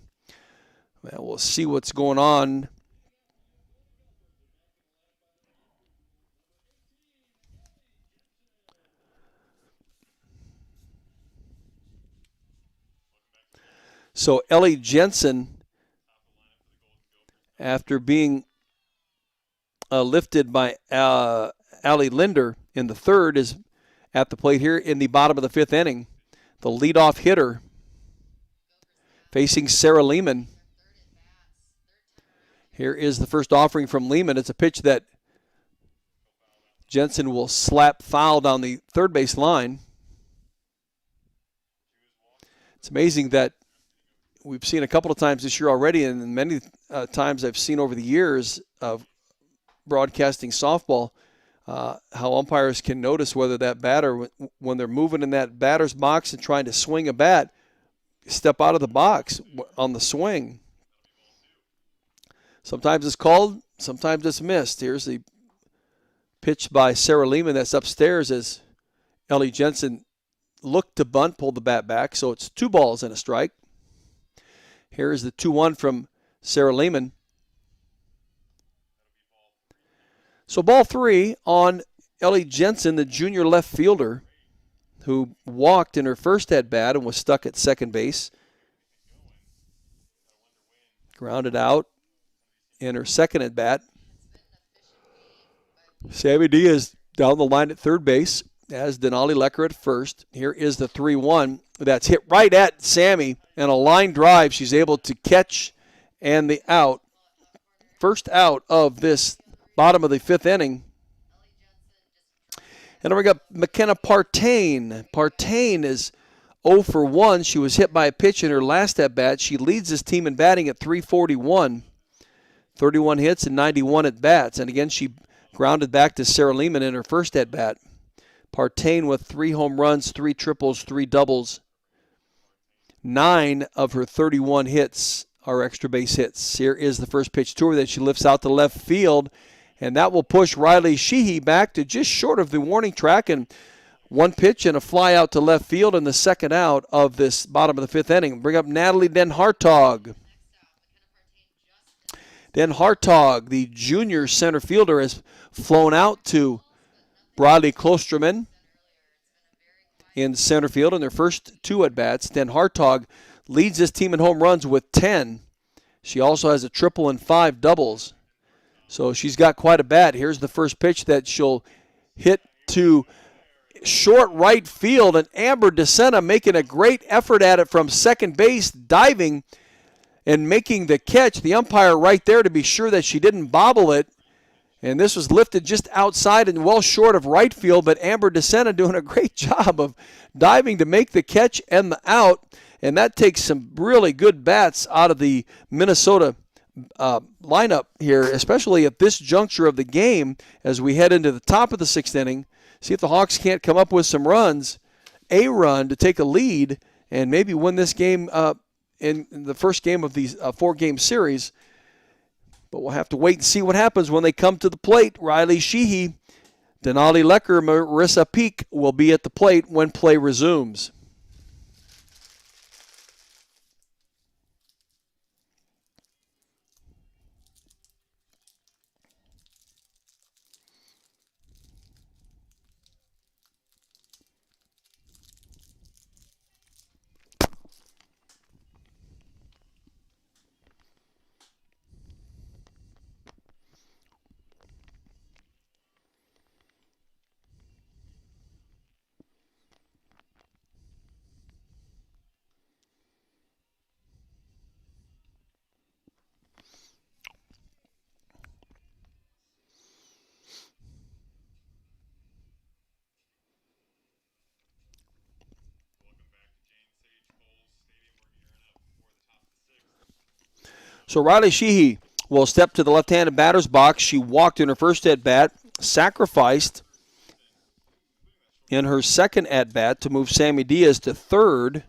Well, we'll see what's going on. So Ellie Jensen, after being lifted by Allie Linder in the third, is at the plate here in the bottom of the fifth inning. The leadoff hitter facing Sarah Lehman. Here is the first offering from Lehman. It's a pitch that Jensen will slap foul down the third base line. It's amazing that we've seen a couple of times this year already, and many times I've seen over the years of broadcasting softball, how umpires can notice whether that batter, when they're moving in that batter's box and trying to swing a bat, step out of the box on the swing. Sometimes it's called, sometimes it's missed. Here's the pitch by Sarah Lehman that's upstairs as Ellie Jensen looked to bunt, pulled the bat back, so it's 2 balls and a strike. Here's the 2-1 from Sarah Lehman. So ball 3 on Ellie Jensen, the junior left fielder, who walked in her first at-bat and was stuck at second base. Grounded out in her second at-bat. Sammy D is down the line at third base, as Denali Lecker at first. Here is the 3-1 that's hit right at Sammy, and a line drive she's able to catch, and the out. First out of this bottom of the fifth inning. And then we got McKenna Partain. Partain is 0 for 1. She was hit by a pitch in her last at-bat. She leads this team in batting at .341. 31 hits and 91 at-bats. And again, she grounded back to Sarah Lehman in her first at-bat. Partain with 3 home runs, 3 triples, 3 doubles. 9 of her 31 hits are extra base hits. Here is the first pitch to her that she lifts out to left field. And that will push Riley Sheehy back to just short of the warning track. And 1 pitch and a fly out to left field in the second out of this bottom of the fifth inning. Bring up Natalie Den Hartog. Den Hartog, the junior center fielder, has flown out to Bradley Klosterman in center field in their first 2 at-bats. Den Hartog leads this team in home runs with 10. She also has a triple and 5 doubles. So she's got quite a bat. Here's the first pitch that she'll hit to short right field, and Amber DeSena making a great effort at it from second base, diving and making the catch. The umpire right there to be sure that she didn't bobble it. And this was lifted just outside and well short of right field, but Amber DeSena doing a great job of diving to make the catch and the out. And that takes some really good bats out of the Minnesota lineup here, especially at this juncture of the game as we head into the top of the 6th inning. See if the Hawks can't come up with some runs, a run to take a lead and maybe win this game in the first game of these 4-game series. But we'll have to wait and see what happens when they come to the plate. Riley Sheehy, Denali Lecker, Marissa Peak will be at the plate when play resumes. So Riley Sheehy will step to the left-handed batter's box. She walked in her first at-bat, sacrificed in her second at-bat to move Sammy Diaz to third.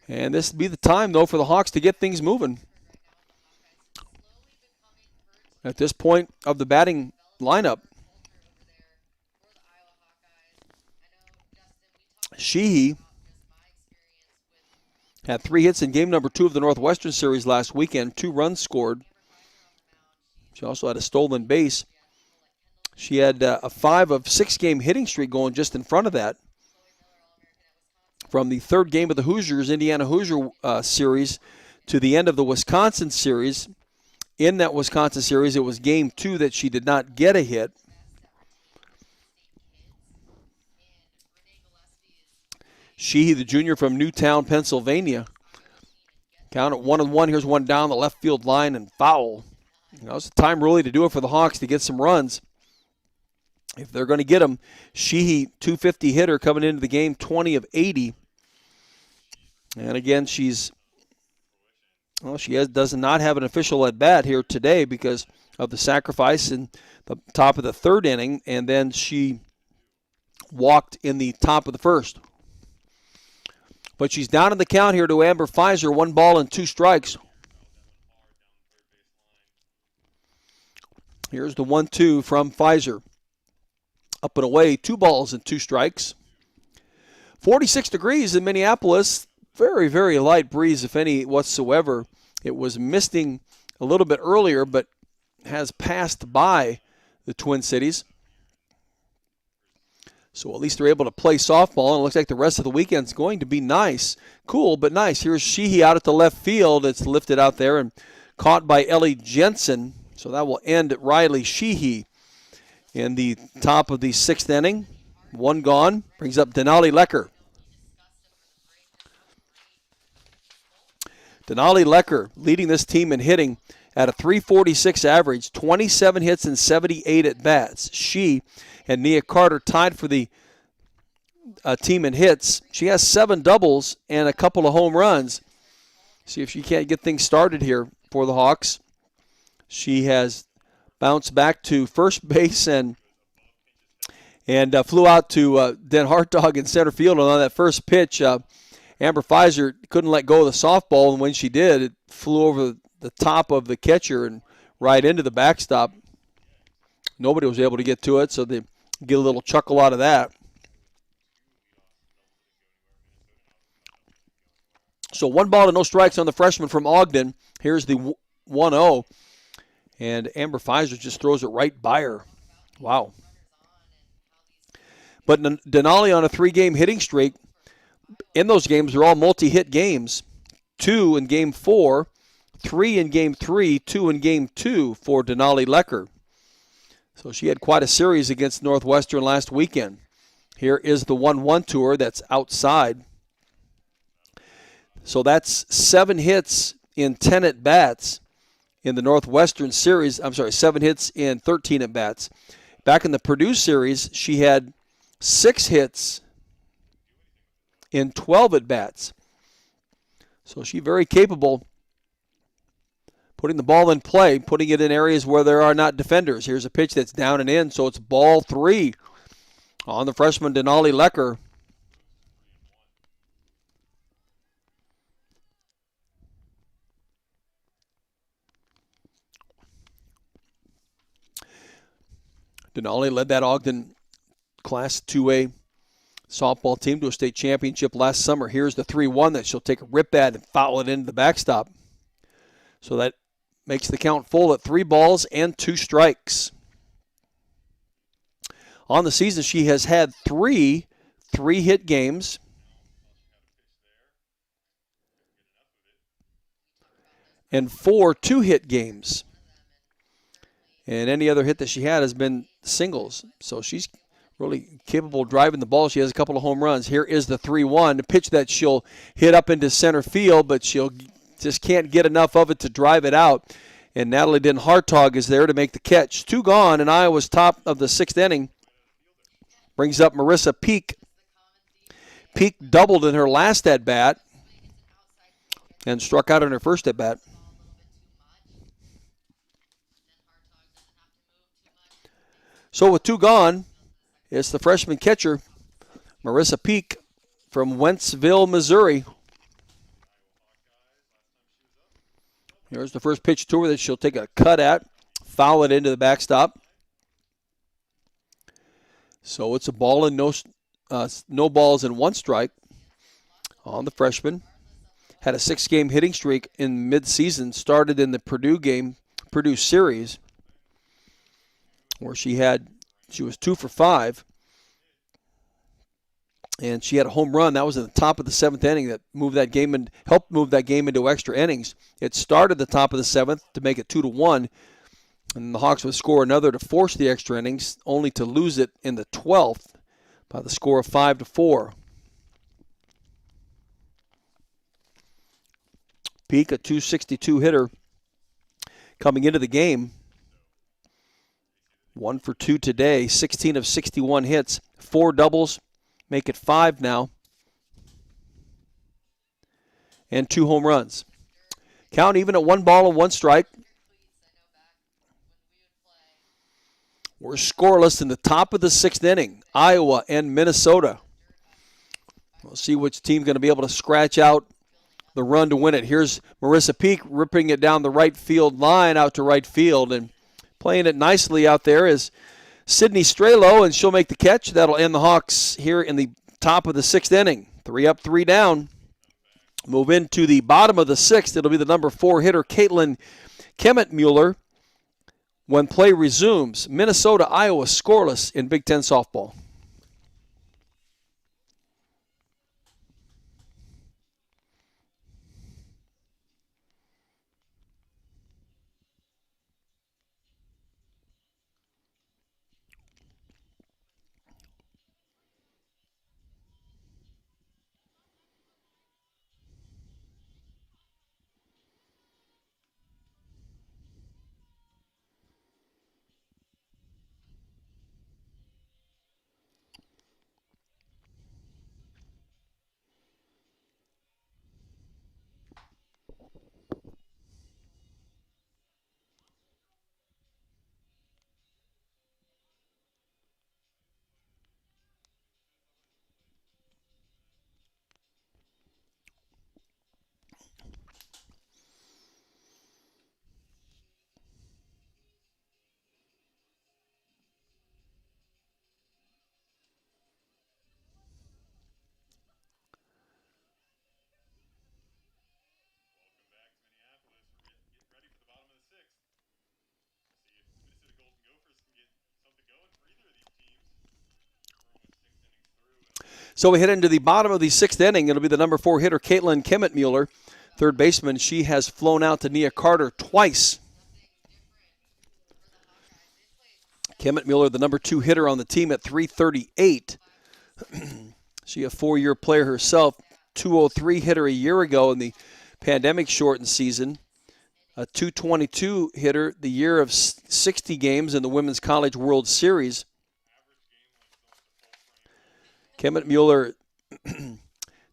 And this would be the time, though, for the Hawks to get things moving. At this point of the batting lineup, Sheehy had 3 hits in game number 2 of the Northwestern Series last weekend, 2 runs scored. She also had a stolen base. She had a 5 of 6 game hitting streak going just in front of that. From the third game of the Hoosiers, Indiana Hoosier series, to the end of the Wisconsin series. In that Wisconsin series, it was game 2 that she did not get a hit. Sheehy, the junior from Newtown, Pennsylvania. Count at 1-1. Here's one down the left field line and foul. It's the time really to do it for the Hawks to get some runs. If they're going to get them, Sheehy, 250 hitter coming into the game, 20 of 80. And again, she does not have an official at bat here today because of the sacrifice in the top of the third inning, and then she walked in the top of the first. But she's down in the count here to Amber Pfizer, 1 ball and 2 strikes. Here's the 1-2 from Pfizer. Up and away, 2 balls and 2 strikes. 46 degrees in Minneapolis. Very, very light breeze, if any whatsoever. It was misting a little bit earlier, but has passed by the Twin Cities. So at least they're able to play softball, and it looks like the rest of the weekend's going to be nice. Cool, but nice. Here's Sheehy out at the left field. It's lifted out there and caught by Ellie Jensen. So that will end Riley Sheehy in the top of the 6th inning. 1 gone. Brings up Denali Lecker. Denali Lecker leading this team in hitting at a .346 average, 27 hits and 78 at-bats. She and Nia Carter tied for the team in hits. She has 7 doubles and a couple of home runs. See if she can't get things started here for the Hawks. She has bounced back to first base and flew out to Den Hartog in center field. And on that first pitch, Amber Pfizer couldn't let go of the softball, and when she did, it flew over the top of the catcher and right into the backstop. Nobody was able to get to it, so they get a little chuckle out of that. So 1 ball and no strikes on the freshman from Ogden. Here's the 1-0. And Amber Pfizer just throws it right by her. Wow. But Denali on a 3-game hitting streak. In those games, they're all multi-hit games. 2 in Game 4, 3 in Game 3, 2 in Game 2 for Denali Lecker. So she had quite a series against Northwestern last weekend. Here is the 1-1 to her that's outside. So that's 7 hits in 10 at-bats in the Northwestern series. 7 hits in 13 at-bats. Back in the Purdue series, she had 6 hits in 12 at-bats. So she's very capable putting the ball in play, putting it in areas where there are not defenders. Here's a pitch that's down and in, so it's ball 3 on the freshman Denali Lecker. Denali led that Ogden Class 2A softball team to a state championship last summer. Here's the 3-1 that she'll take a rip at and foul it into the backstop. So that makes the count full at 3 balls and 2 strikes. On the season, she has had 3 3-hit games. And 4 2-hit games. And any other hit that she had has been singles. So she's really capable of driving the ball. She has a couple of home runs. Here is the 3-1, a pitch that she'll hit up into center field, but she'll just can't get enough of it to drive it out. And Natalie Den Hartog is there to make the catch. 2 gone, and Iowa's top of the 6th inning. Brings up Marissa Peak. Peak doubled in her last at-bat. and struck out on her first at bat. So with 2 gone, it's the freshman catcher, Marissa Peak from Wentzville, Missouri. Here's the first pitch to her that she'll take a cut at, foul it into the backstop. So it's a ball and no balls and 1 strike on the freshman. Had a 6-game hitting streak in midseason, started in the Purdue series, where she was 2 for 5. And she had a home run. That was in the top of the 7th inning that helped move that game into extra innings. It started the top of the 7th to make it 2-1. And the Hawks would score another to force the extra innings, only to lose it in the 12th by the score of 5-4. Peak, a .262 hitter, coming into the game. 1 for 2 today, 16 of 61 hits, 4 doubles, make it 5 now, and 2 home runs. Count even at 1 ball and 1 strike. We're scoreless in the top of the 6th inning, Iowa and Minnesota. We'll see which team's going to be able to scratch out the run to win it. Here's Marissa Peak ripping it down the right field line out to right field, and playing it nicely out there is Sydney Strelo, and she'll make the catch. That'll end the Hawks here in the top of the 6th inning. 3 up, 3 down. Move into the bottom of the 6th. It'll be the number 4 hitter, Caitlin Kemet-Mueller. When play resumes, Minnesota, Iowa scoreless in Big Ten softball. So we head into the bottom of the 6th inning. It'll be the number 4 hitter, Caitlin Kemet-Mueller, third baseman. She has flown out to Nia Carter twice. Kemet-Mueller, the number 2 hitter on the team at .338. She a 4-year player herself, .203 hitter a year ago in the pandemic-shortened season. A .222 hitter the year of 60 games in the Women's College World Series. Kemet-Mueller,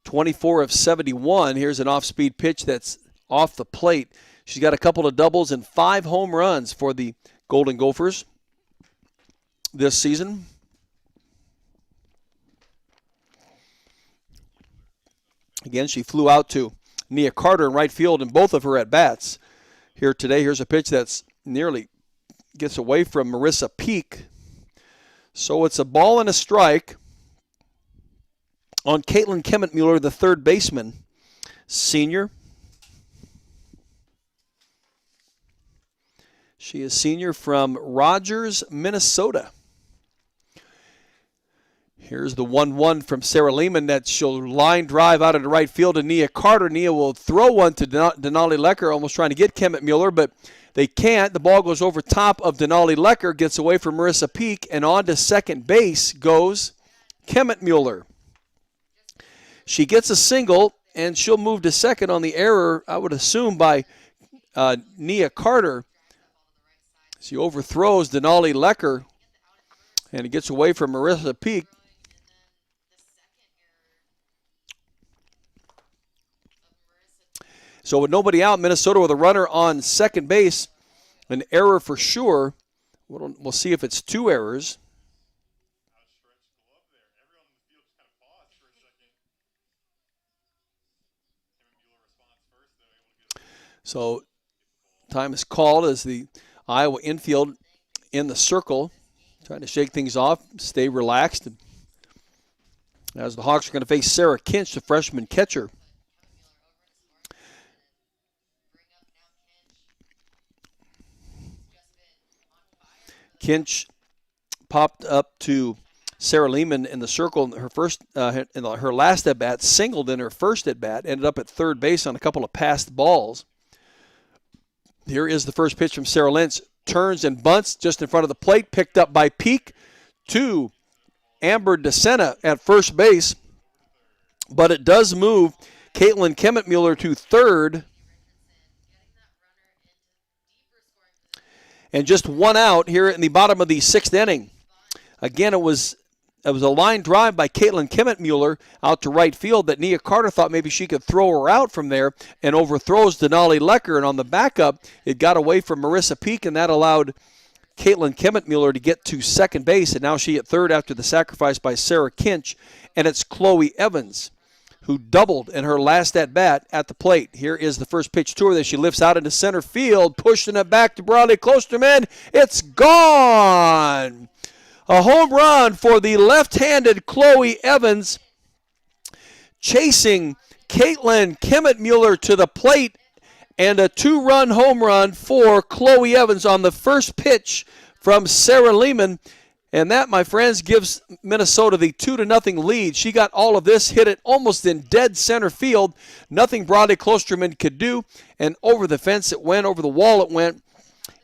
24 of 71. Here's an off-speed pitch that's off the plate. She's got a couple of doubles and 5 home runs for the Golden Gophers this season. Again, she flew out to Nia Carter in right field in both of her at-bats here today. Here's a pitch that's nearly gets away from Marissa Peak. So it's a ball and a strike on Caitlin Kemet-Mueller, the third baseman, senior. She is senior from Rogers, Minnesota. Here's the 1-1 from Sarah Lehman that she'll line drive out into right field to Nia Carter. Nia will throw one to Denali Lecker, almost trying to get Kemet-Mueller, but they can't. The ball goes over top of Denali Lecker, gets away from Marissa Peak, and on to second base goes Kemet-Mueller. She gets a single, and she'll move to second on the error, I would assume, by Nia Carter. She overthrows Denali Lecker, and it gets away from Marissa Peak. So with nobody out, Minnesota with a runner on second base, an error for sure. We'll see if it's 2 errors. So time is called as the Iowa infield in the circle, trying to shake things off, stay relaxed. As the Hawks are going to face Sarah Kinch, the freshman catcher. Kinch popped up to Sarah Lehman in the circle in her last at bat, singled in her first at bat, ended up at third base on a couple of passed balls. Here is the first pitch from Sarah Lentz. Turns and bunts just in front of the plate, picked up by Peak to Amber DeSena at first base. But it does move Caitlin Kemetmuller to third. And just 1 out here in the bottom of the 6th inning. Again, it was a line drive by Caitlin Kemetmuller out to right field that Nia Carter thought maybe she could throw her out from there, and overthrows Denali Lecker. And on the backup, it got away from Marissa Peak, and that allowed Caitlin Kemetmuller to get to second base. And now she at third after the sacrifice by Sarah Kinch. And it's Chloe Evans who doubled in her last at-bat at the plate. Here is the first pitch to her that she lifts out into center field, pushing it back to Bradley Klosterman. It's gone! A home run for the left-handed Chloe Evans, chasing Caitlin Kemetmuller to the plate, and a 2-run home run for Chloe Evans on the first pitch from Sarah Lehman. And that, my friends, gives Minnesota the 2-0 lead. She got all of this, hit it almost in dead center field. Nothing Bradley Klosterman could do. And over the fence it went, over the wall it went.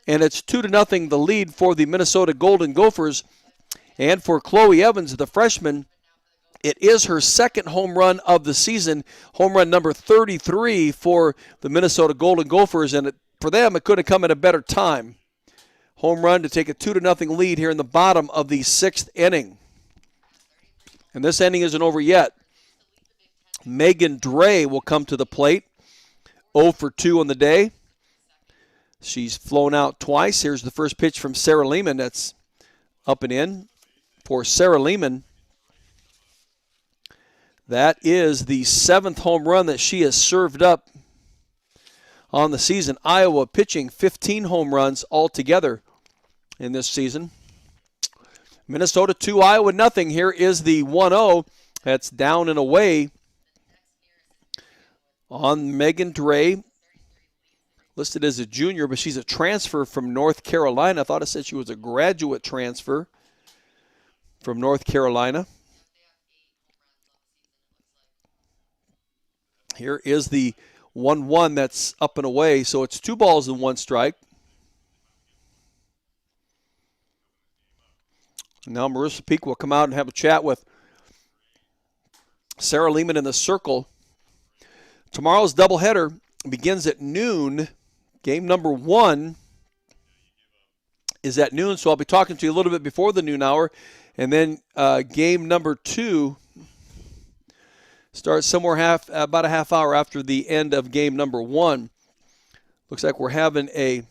And it's 2-0 the lead for the Minnesota Golden Gophers. And for Chloe Evans, the freshman, it is her second home run of the season, home run number 33 for the Minnesota Golden Gophers. And for them, it couldn't come at a better time. Home run to take a 2-0 lead here in the bottom of the 6th inning. And this inning isn't over yet. Megan Dre will come to the plate. 0 for 2 on the day. She's flown out twice. Here's the first pitch from Sarah Lehman. That's up and in for Sarah Lehman. That is the 7th home run that she has served up on the season. Iowa pitching 15 home runs altogether in this season. Minnesota 2, Iowa nothing. Here is the 1-0. That's down and away on Megan Dre. Listed as a junior, but she's a transfer from North Carolina. I thought it said she was a graduate transfer from North Carolina. Here is the 1-1 that's up and away. So it's 2 balls and 1 strike. Now Marissa Peak will come out and have a chat with Sarah Lehman in the circle. Tomorrow's doubleheader begins at noon. Game number 1 is at noon, so I'll be talking to you a little bit before the noon hour. And then game number 2 starts somewhere about a half hour after the end of game number 1. Looks like we're having a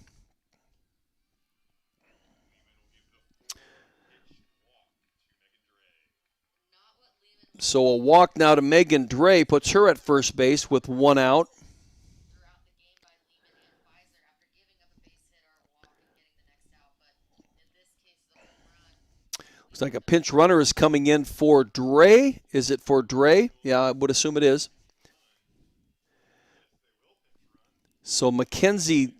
walk now to Megan Dre puts her at first base with 1 out. Looks like a pinch runner is coming in for Dre. Is it for Dre? Yeah, I would assume it is. So Mackenzie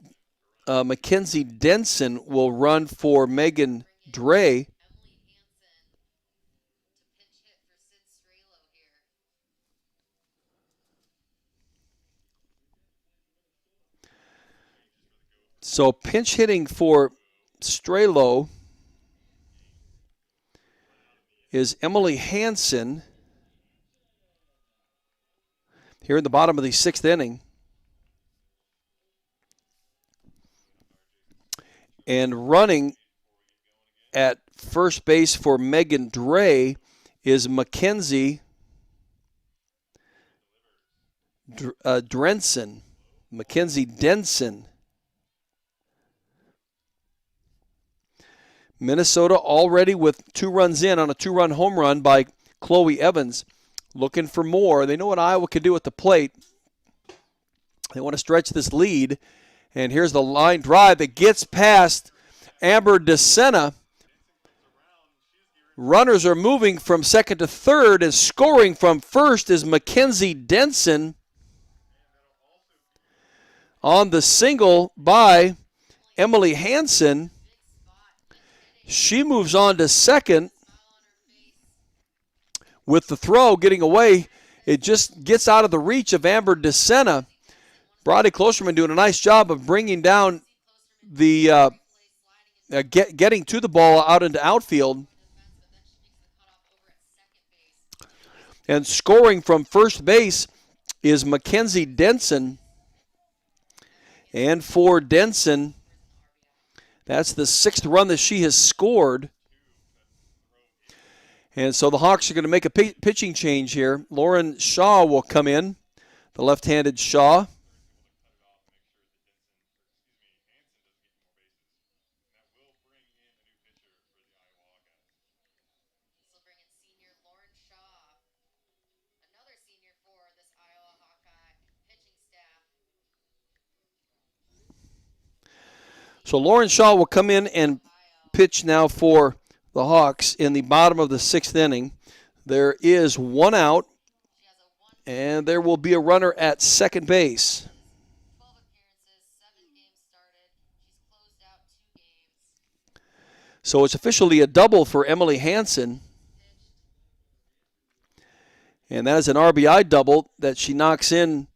Denson will run for Megan Dre. So pinch hitting for Strelo is Emily Hansen here in the bottom of the 6th inning. And running at first base for Megan Dre is Mackenzie Drenson. Mackenzie Denson. Minnesota already with 2 runs in on a 2-run home run by Chloe Evans. Looking for more. They know what Iowa can do at the plate. They want to stretch this lead. And here's the line drive that gets past Amber DeSena. Runners are moving from second to third, and scoring from first is Mackenzie Denson on the single by Emily Hansen. She moves on to second with the throw getting away. It just gets out of the reach of Amber DeSena. Brody Klosterman doing a nice job of bringing down the getting to the ball out into outfield. And scoring from first base is Mackenzie Denson. And for Denson, that's the 6th run that she has scored. And so the Hawks are going to make a pitching change here. Lauren Shaw will come in, the left-handed Shaw. So Lauren Shaw will come in and pitch now for the Hawks in the bottom of the 6th inning. There is 1 out, and there will be a runner at second base. So it's officially a double for Emily Hansen. And that is an RBI double that she knocks in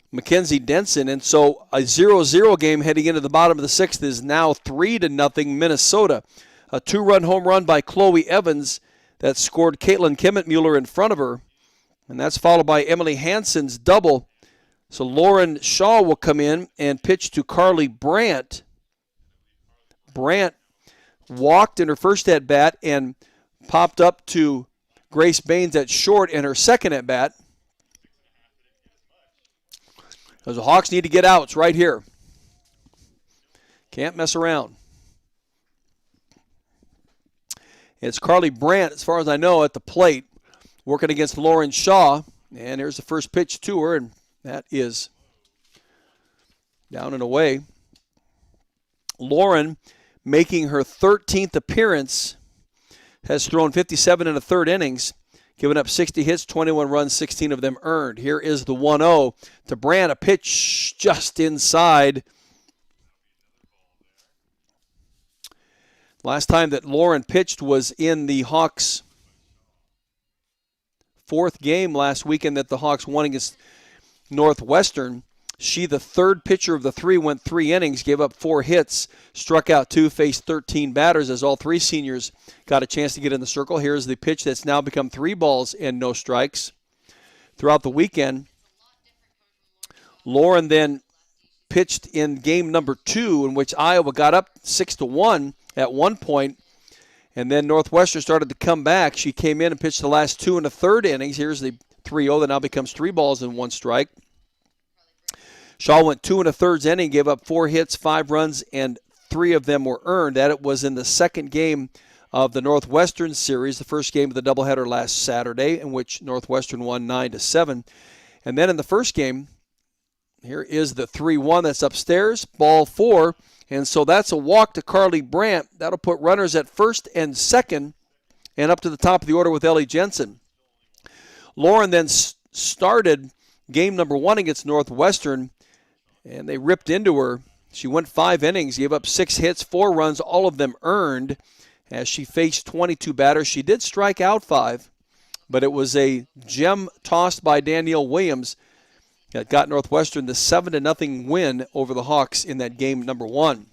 Mackenzie Denson. And so a 0-0 game heading into the bottom of the 6th is now 3-0 Minnesota. A 2-run home run by Chloe Evans that scored Caitlin Kimmitt-Mueller in front of her. And that's followed by Emily Hansen's double. So Lauren Shaw will come in and pitch to Carly Brandt. Brandt walked in her first at-bat and popped up to Grace Baines at short in her second at-bat. Because the Hawks need to get outs right here. Can't mess around. It's Carly Brandt, as far as I know, at the plate, working against Lauren Shaw. And here's the first pitch to her, and that is down and away. Lauren, making her 13th appearance, has thrown 57 in the 3rd innings, giving up 60 hits, 21 runs, 16 of them earned. Here is the 1-0 to Brandt, a pitch just inside. Last time that Lauren pitched was in the Hawks' 4th game last weekend that the Hawks won against Northwestern. She, the 3rd pitcher of the 3, went 3 innings, gave up 4 hits, struck out 2, faced 13 batters as all 3 seniors got a chance to get in the circle. Here's the pitch that's now become 3 balls and no strikes throughout the weekend. Lauren then pitched in game number 2, in which Iowa got up 6-1 at one point, and then Northwestern started to come back. She came in and pitched the last 2 1/3 innings. Here's the 3-0 that now becomes 3 balls and 1 strike. Shaw went 2 1/3 inning, gave up 4 hits, 5 runs, and 3 of them were earned. That was in the second game of the Northwestern series, the first game of the doubleheader last Saturday, in which Northwestern won 9-7. And then in the first game, here is the 3-1 that's upstairs, ball 4. And so that's a walk to Carly Brandt. That'll put runners at first and second and up to the top of the order with Ellie Jensen. Lauren then started game number 1 against Northwestern, and they ripped into her. She went 5 innings, gave up 6 hits, 4 runs, all of them earned, as she faced 22 batters. She did strike out 5, but it was a gem tossed by Danielle Williams that got Northwestern the 7-0 win over the Hawks in that game number 1.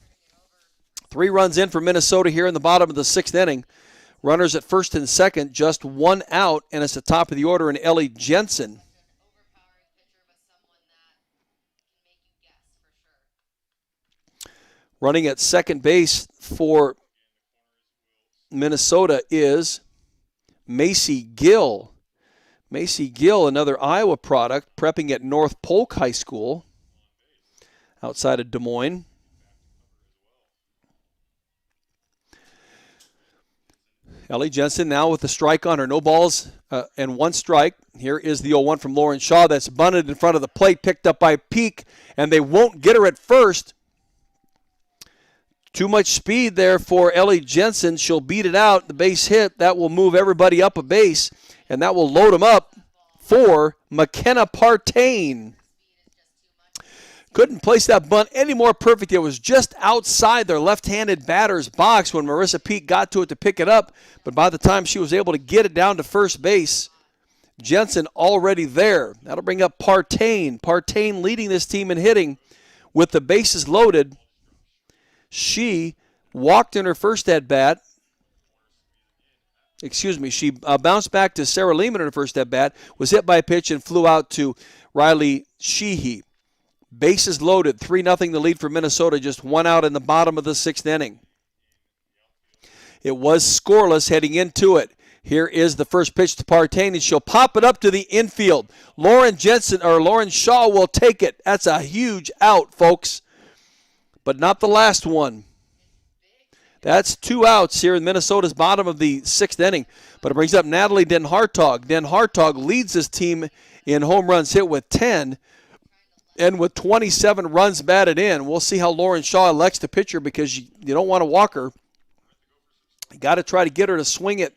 3 runs in for Minnesota here in the bottom of the 6th inning. Runners at first and second, just 1 out, and it's the top of the order in Ellie Jensen. Running at second base for Minnesota is Macy Gill. Macy Gill, another Iowa product, prepping at North Polk High School. outside of Des Moines. Ellie Jensen now with the strike on her. No balls and one strike. Here is the 0-1 from Lauren Shaw. That's bunted in front of the plate, picked up by Peak, and they won't get her at first. Too much speed there for Ellie Jensen. She'll beat it out. The base hit, that will move everybody up a base, and that will load them up for McKenna Partain. Couldn't place that bunt any more perfect. It was just outside their left-handed batter's box when Marissa Peak got to it to pick it up. But by the time she was able to get it down to first base, Jensen already there. That'll bring up Partain. Partain leading this team in hitting with the bases loaded. She walked in her first at-bat. She bounced back to Sarah Lehman in her first at-bat, was hit by a pitch and flew out to Riley Sheehy. Bases loaded, 3-0 the lead for Minnesota, just one out in the bottom of the sixth inning. It was scoreless heading into it. Here is the first pitch to Partain, and she'll pop it up to the infield. Lauren Shaw will take it. That's a huge out, folks, but not the last one. That's 2 outs here in Minnesota's bottom of the sixth inning, but it brings up Natalie Den Hartog. Den Hartog leads this team in home runs hit with 10. And with 27 runs batted in. We'll see how Lauren Shaw elects to pitch her because you don't want to walk her. You got to try to get her to swing it.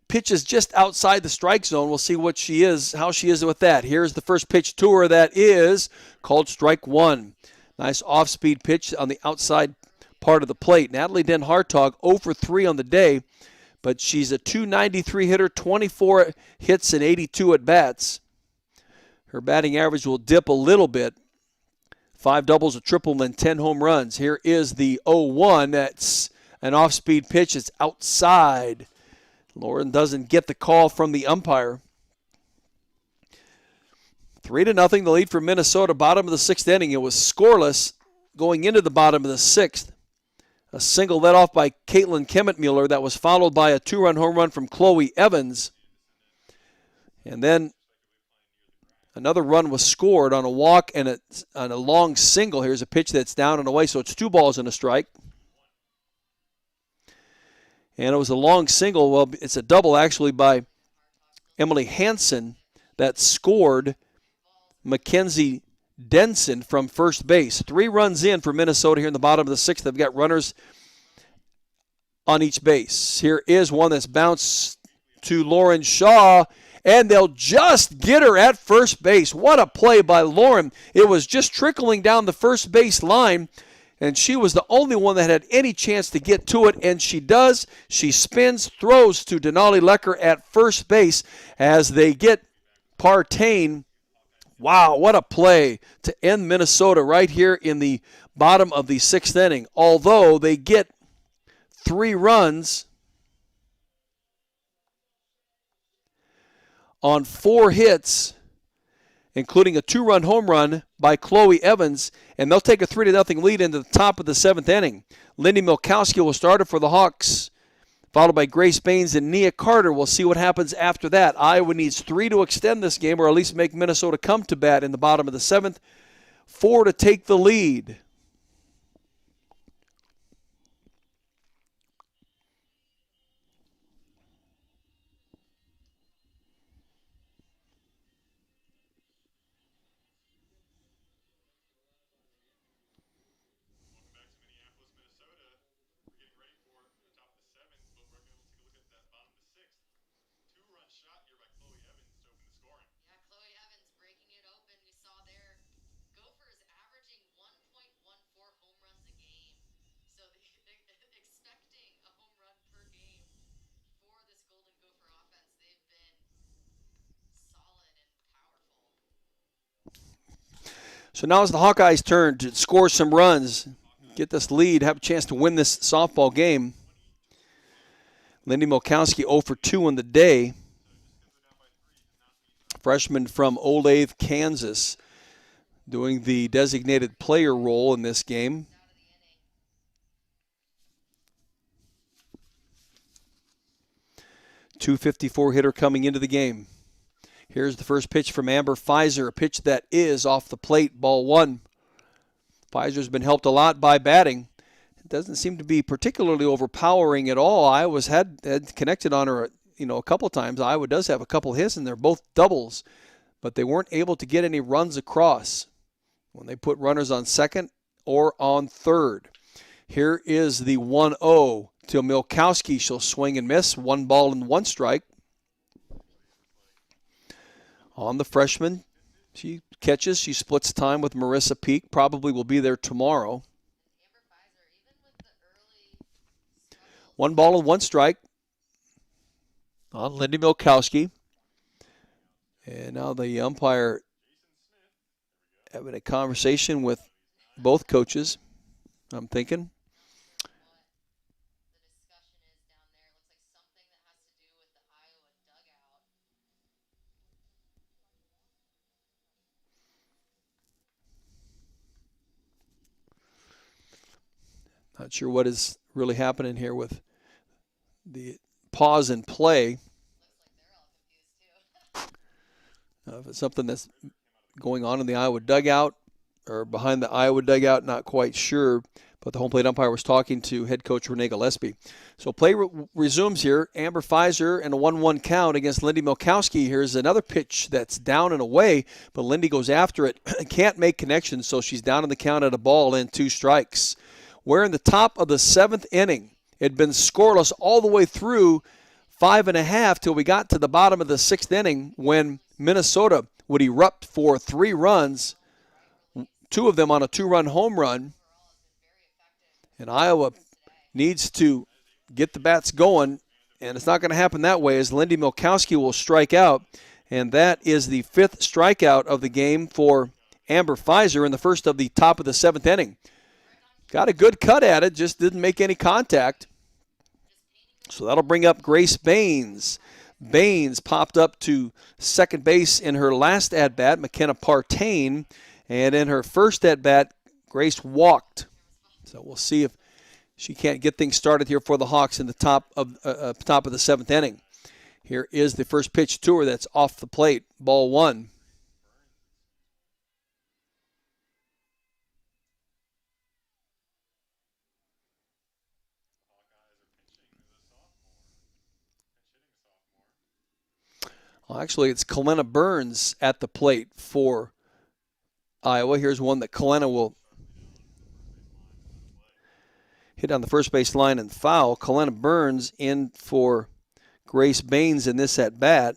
Pitches just outside the strike zone. We'll see how she is with that. Here's the first pitch to her that is called strike one. Nice off-speed pitch on the outside part of the plate. Natalie Den Hartog 0 for 3 on the day, but she's a .293 hitter, 24 hits and 82 at-bats. Her batting average will dip a little bit. 5 doubles, a triple, and 10 home runs. Here is the 0-1. That's an off-speed pitch. It's outside. Lauren doesn't get the call from the umpire. 3-0 the lead for Minnesota. Bottom of the sixth inning. It was scoreless going into the bottom of the sixth. A single led off by Caitlin Kemetmuller that was followed by a 2-run home run from Chloe Evans. And then another run was scored on a walk and on a long single. Here's a pitch that's down and away, so it's 2 balls and a strike. And it was a long single. Well, it's a double, actually, by Emily Hansen that scored Mackenzie Denson from first base. 3 runs in for Minnesota here in the bottom of the sixth. They've got runners on each base. Here is one that's bounced to Lauren Shaw, and they'll just get her at first base. What a play by Lauren. It was just trickling down the first base line, and she was the only one that had any chance to get to it, and she does. She spins, throws to Denali Lecker at first base as they get Partain. Wow, what a play to end Minnesota right here in the bottom of the sixth inning. Although they get 3 runs on 4 hits, including a 2-run home run by Chloe Evans, and they'll take a 3-0 lead into the top of the seventh inning. Lindy Milkowski will start it for the Hawks, followed by Grace Baines and Nia Carter. We'll see what happens after that. Iowa needs 3 to extend this game, or at least make Minnesota come to bat in the bottom of the seventh. 4 to take the lead. So now it's the Hawkeyes' turn to score some runs, get this lead, have a chance to win this softball game. Lindy Milkowski 0 for 2 on the day. Freshman from Olathe, Kansas, doing the designated player role in this game. .254 hitter coming into the game. Here's the first pitch from Amber Pfizer, a pitch that is off the plate, ball 1. Pfizer's been helped a lot by batting. It doesn't seem to be particularly overpowering at all. Iowa's had connected on her, a couple times. Iowa does have a couple hits, and they're both doubles, but they weren't able to get any runs across when they put runners on second or on third. Here is the 1-0 to Milkowski. She'll swing and miss. 1 ball and 1 strike. On the freshman, she catches. She splits time with Marissa Peak. Probably will be there tomorrow. 1 ball and 1 strike on Lindy Milkowski. And now the umpire having a conversation with both coaches, I'm thinking. Not sure what is really happening here with the pause and play. If it's something that's going on in the Iowa dugout or behind the Iowa dugout, not quite sure. But the home plate umpire was talking to head coach Renee Gillespie. So play resumes here. Amber Pfizer and a 1-1 count against Lindy Milkowski. Here's another pitch that's down and away, but Lindy goes after it. Can't make connections, so she's down in the count at a ball and 2 strikes. We're in the top of the 7th inning. It had been scoreless all the way through 5.5 till we got to the bottom of the 6th inning when Minnesota would erupt for 3 runs, 2 of them on a 2-run home run. And Iowa needs to get the bats going, and it's not going to happen that way as Lindy Milkowski will strike out. And that is the 5th strikeout of the game for Amber Pfizer in the first of the top of the 7th inning. Got a good cut at it, just didn't make any contact. So that'll bring up Grace Baines. Baines popped up to second base in her last at-bat, McKenna Partain. And in her first at-bat, Grace walked. So we'll see if she can't get things started here for the Hawks in the top of the 7th inning. Here is the first pitch to her that's off the plate, ball 1. Well, actually, it's Kalenna Burns at the plate for Iowa. Here's one that Kalenna will hit on the first base line and foul. Kalenna Burns in for Grace Baines in this at-bat.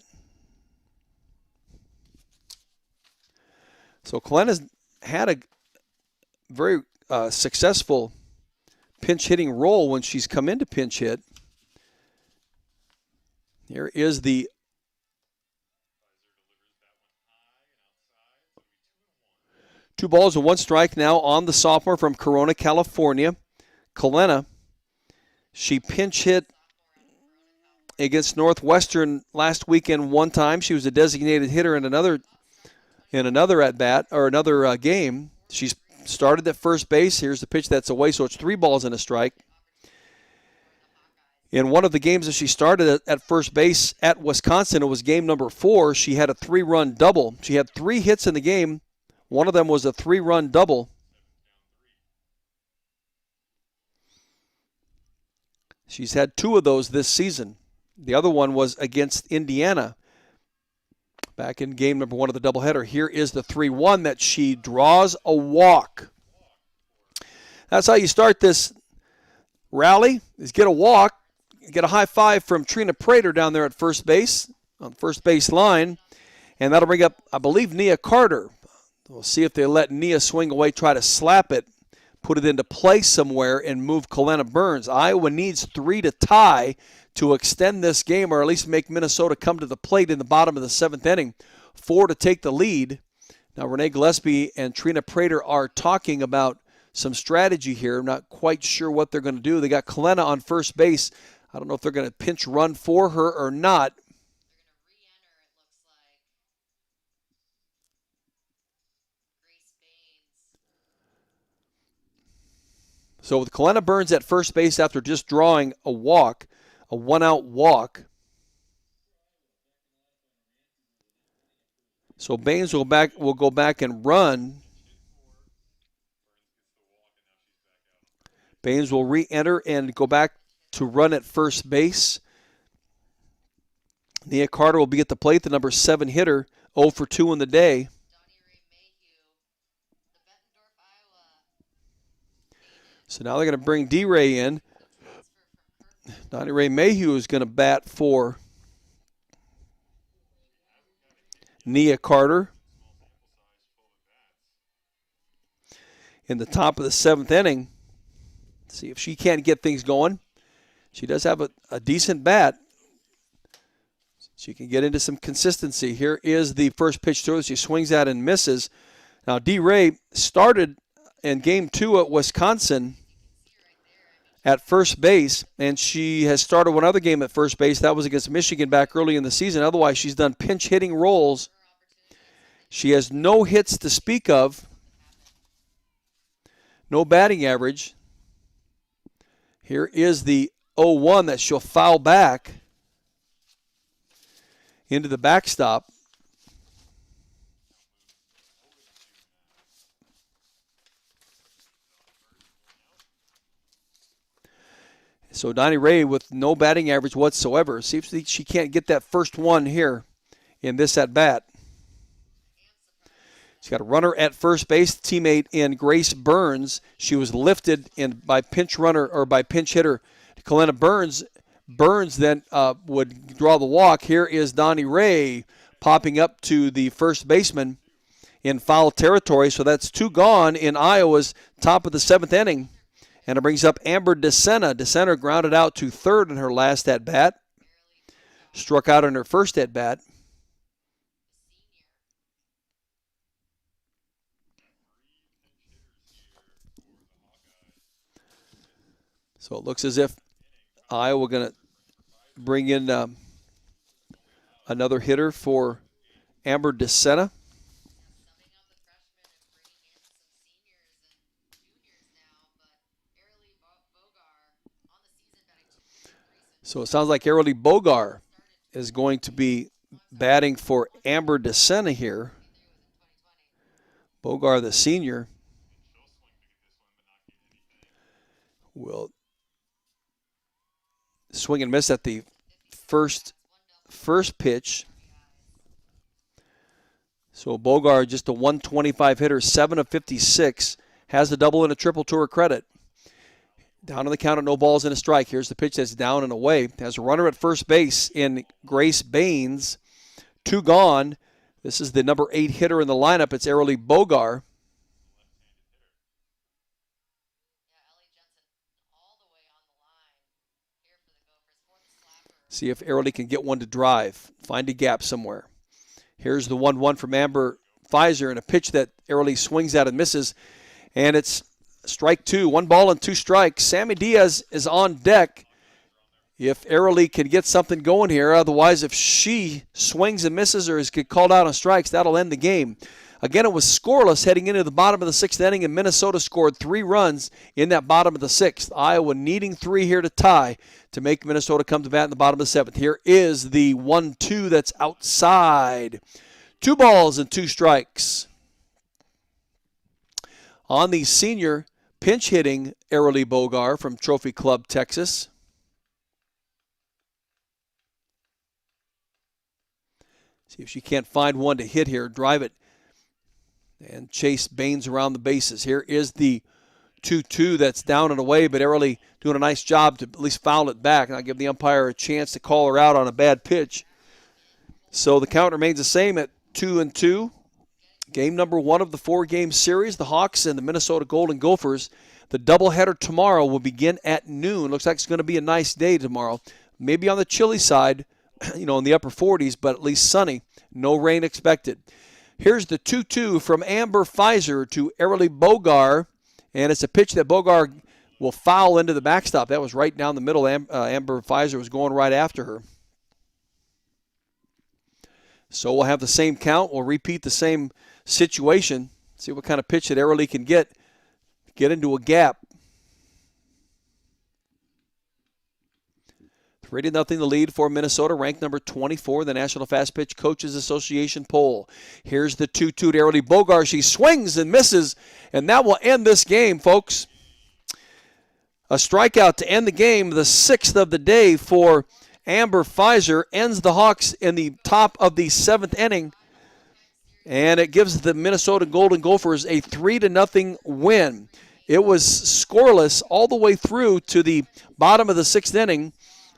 So Kalenna's had a very successful pinch hitting role when she's come into pinch hit. Here is the 2 balls and 1 strike now on the sophomore from Corona, California. Kalenna, she pinch hit against Northwestern last weekend one time. She was a designated hitter in another at-bat or another game. She's started at first base. Here's the pitch that's away, so it's 3 balls and a strike. In one of the games that she started at first base at Wisconsin, it was game number 4. She had a 3-run double. She had 3 hits in the game. One of them was a 3-run double. She's had 2 of those this season. The other one was against Indiana back in game number 1 of the doubleheader. Here is the 3-1 that she draws a walk. That's how you start this rally, is get a walk, get a high five from Trina Prater down there at first base, on the first base line, and that'll bring up, I believe, Nia Carter. We'll see if they let Nia swing away, try to slap it, put it into play somewhere, and move Kalenna Burns. Iowa needs 3 to tie to extend this game, or at least make Minnesota come to the plate in the bottom of the 7th inning. 4 to take the lead. Now, Renee Gillespie and Trina Prater are talking about some strategy here. I'm not quite sure what they're going to do. They got Kalenna on first base. I don't know if they're going to pinch run for her or not. So with Kalenna Burns at first base after just drawing a walk, a 1-out walk. So Baines will go back and run. Baines will re-enter and go back to run at first base. Nia Carter will be at the plate, the number 7 hitter, 0 for 2 in the day. So now they're going to bring D-Ray in. Donnie Ray Mayhew is going to bat for Nia Carter. In the top of the 7th inning. See if she can't get things going. She does have a decent bat. She can get into some consistency. Here is the first pitch throw. She swings at and misses. Now, D-Ray started in Game 2 at Wisconsin at first base, and she has started one other game at first base. That was against Michigan back early in the season. Otherwise, she's done pinch hitting roles. She has no hits to speak of. No batting average. Here is the 0-1 that she'll foul back into the backstop. So Donnie Ray with no batting average whatsoever. See if she can't get that first one here in this at-bat. She's got a runner at first base, teammate in Grace Burns. She was lifted by pinch hitter Kalena Burns. Burns then would draw the walk. Here is Donnie Ray popping up to the first baseman in foul territory. So that's 2 gone in Iowa's top of the 7th inning. And it brings up Amber DeSena. DeSena grounded out to third in her last at-bat. Struck out in her first at-bat. So it looks as if Iowa going to bring in another hitter for Amber DeSena. So it sounds like Arely Bogar is going to be batting for Amber DeSena here. Bogar, the senior, will swing and miss at the first pitch. So Bogar, just a 125 hitter, 7 of 56, has a double and a triple to her credit. Down on the count, no balls and a strike. Here's the pitch that's down and away. Has a runner at first base in Grace Baines. 2 gone. This is the number 8 hitter in the lineup. It's Arely Bogar. See if Arely can get one to drive. Find a gap somewhere. Here's the 1-1 from Amber Pfizer, and a pitch that Arely swings at and misses. And it's strike 2. 1 ball and 2 strikes. Sammy Diaz is on deck if Arely can get something going here. Otherwise, if she swings and misses or is called out on strikes, that'll end the game. Again, it was scoreless heading into the bottom of the 6th inning, and Minnesota scored 3 runs in that bottom of the 6th. Iowa needing 3 here to tie to make Minnesota come to bat in the bottom of the 7th. Here is the 1-2 that's outside. 2 balls and 2 strikes. On the senior pinch hitting Arely Bogar from Trophy Club, Texas. See if she can't find one to hit here. Drive it and chase Baines around the bases. Here is the 2-2 that's down and away, but Arely doing a nice job to at least foul it back and not give the umpire a chance to call her out on a bad pitch. So the count remains the same at 2-2. Game number 1 of the 4-game series, the Hawks and the Minnesota Golden Gophers. The doubleheader tomorrow will begin at noon. Looks like it's going to be a nice day tomorrow. Maybe on the chilly side, in the upper 40s, but at least sunny. No rain expected. Here's the 2-2 from Amber Pfizer to Arely Bogar, and it's a pitch that Bogar will foul into the backstop. That was right down the middle. Amber Pfizer was going right after her. So we'll have the same count. We'll repeat the same situation. See what kind of pitch that Arely can get into a gap. 3-0 the lead for Minnesota, ranked number 24 in the National Fast Pitch Coaches Association poll. Here's the 2-2 to Arely Bogar. She swings and misses, and that will end this game, folks. A strikeout to end the game, the 6th of the day for Amber Pfizer, ends the Hawks in the top of the 7th inning, and it gives the Minnesota Golden Gophers a 3-0 win. It was scoreless all the way through to the bottom of the 6th inning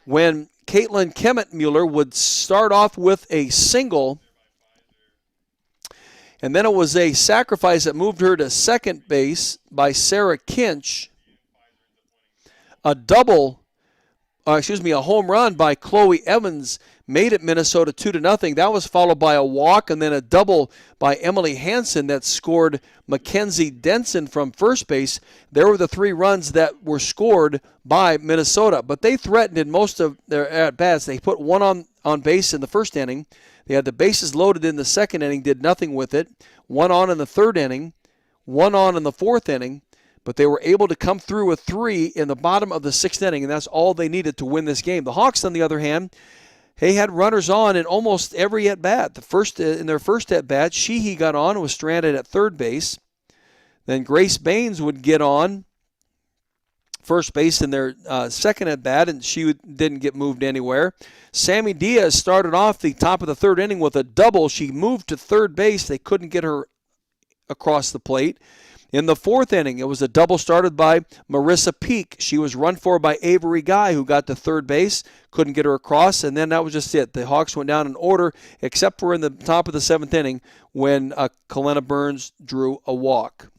when Caitlin Kemet-Mueller would start off with a single, and then it was a sacrifice that moved her to second base by Sarah Kinch. A home run by Chloe Evans made it Minnesota 2-0. That was followed by a walk and then a double by Emily Hansen that scored Mackenzie Denson from first base. There were the 3 runs that were scored by Minnesota, but they threatened in most of their at-bats. They put 1 on base in the first inning. They had the bases loaded in the second inning, did nothing with it. 1 on in the third inning, 1 on in the fourth inning. But they were able to come through with 3 in the bottom of the 6th inning, and that's all they needed to win this game. The Hawks, on the other hand, they had runners on in almost every at-bat. In their first at-bat, Sheehy got on and was stranded at third base. Then Grace Baines would get on first base in their second at-bat, and she didn't get moved anywhere. Sammy Diaz started off the top of the third inning with a double. She moved to third base. They couldn't get her across the plate. In the fourth inning, it was a double started by Marissa Peak. She was run for by Avery Guy, who got to third base, couldn't get her across, and then that was just it. The Hawks went down in order, except for in the top of the 7th inning when Kalena Burns drew a walk.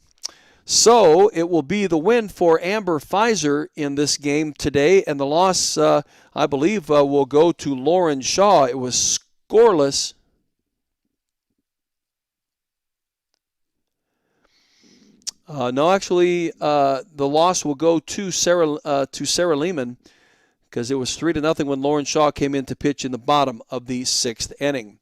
So it will be the win for Amber Pfizer in this game today, and the loss, I believe, will go to Lauren Shaw. It was scoreless. The loss will go to Sarah Lehman because it was 3-0 when Lauren Shaw came in to pitch in the bottom of the 6th inning.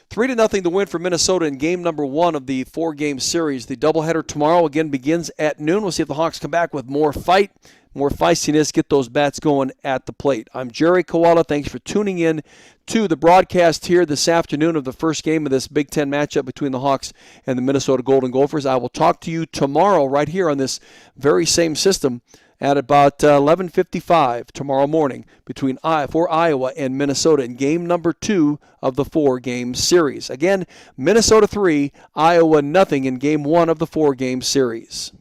3-0 the win for Minnesota in game number 1 of the 4-game series. The doubleheader tomorrow again begins at noon. We'll see if the Hawks come back with more fight, more feistiness, get those bats going at the plate. I'm Jerry Koala. Thanks for tuning in to the broadcast here this afternoon of the first game of this Big Ten matchup between the Hawks and the Minnesota Golden Gophers. I will talk to you tomorrow right here on this very same system at about 11:55 tomorrow morning for Iowa and Minnesota in game number 2 of the 4-game series. Again, Minnesota 3, Iowa nothing in game 1 of the 4-game series.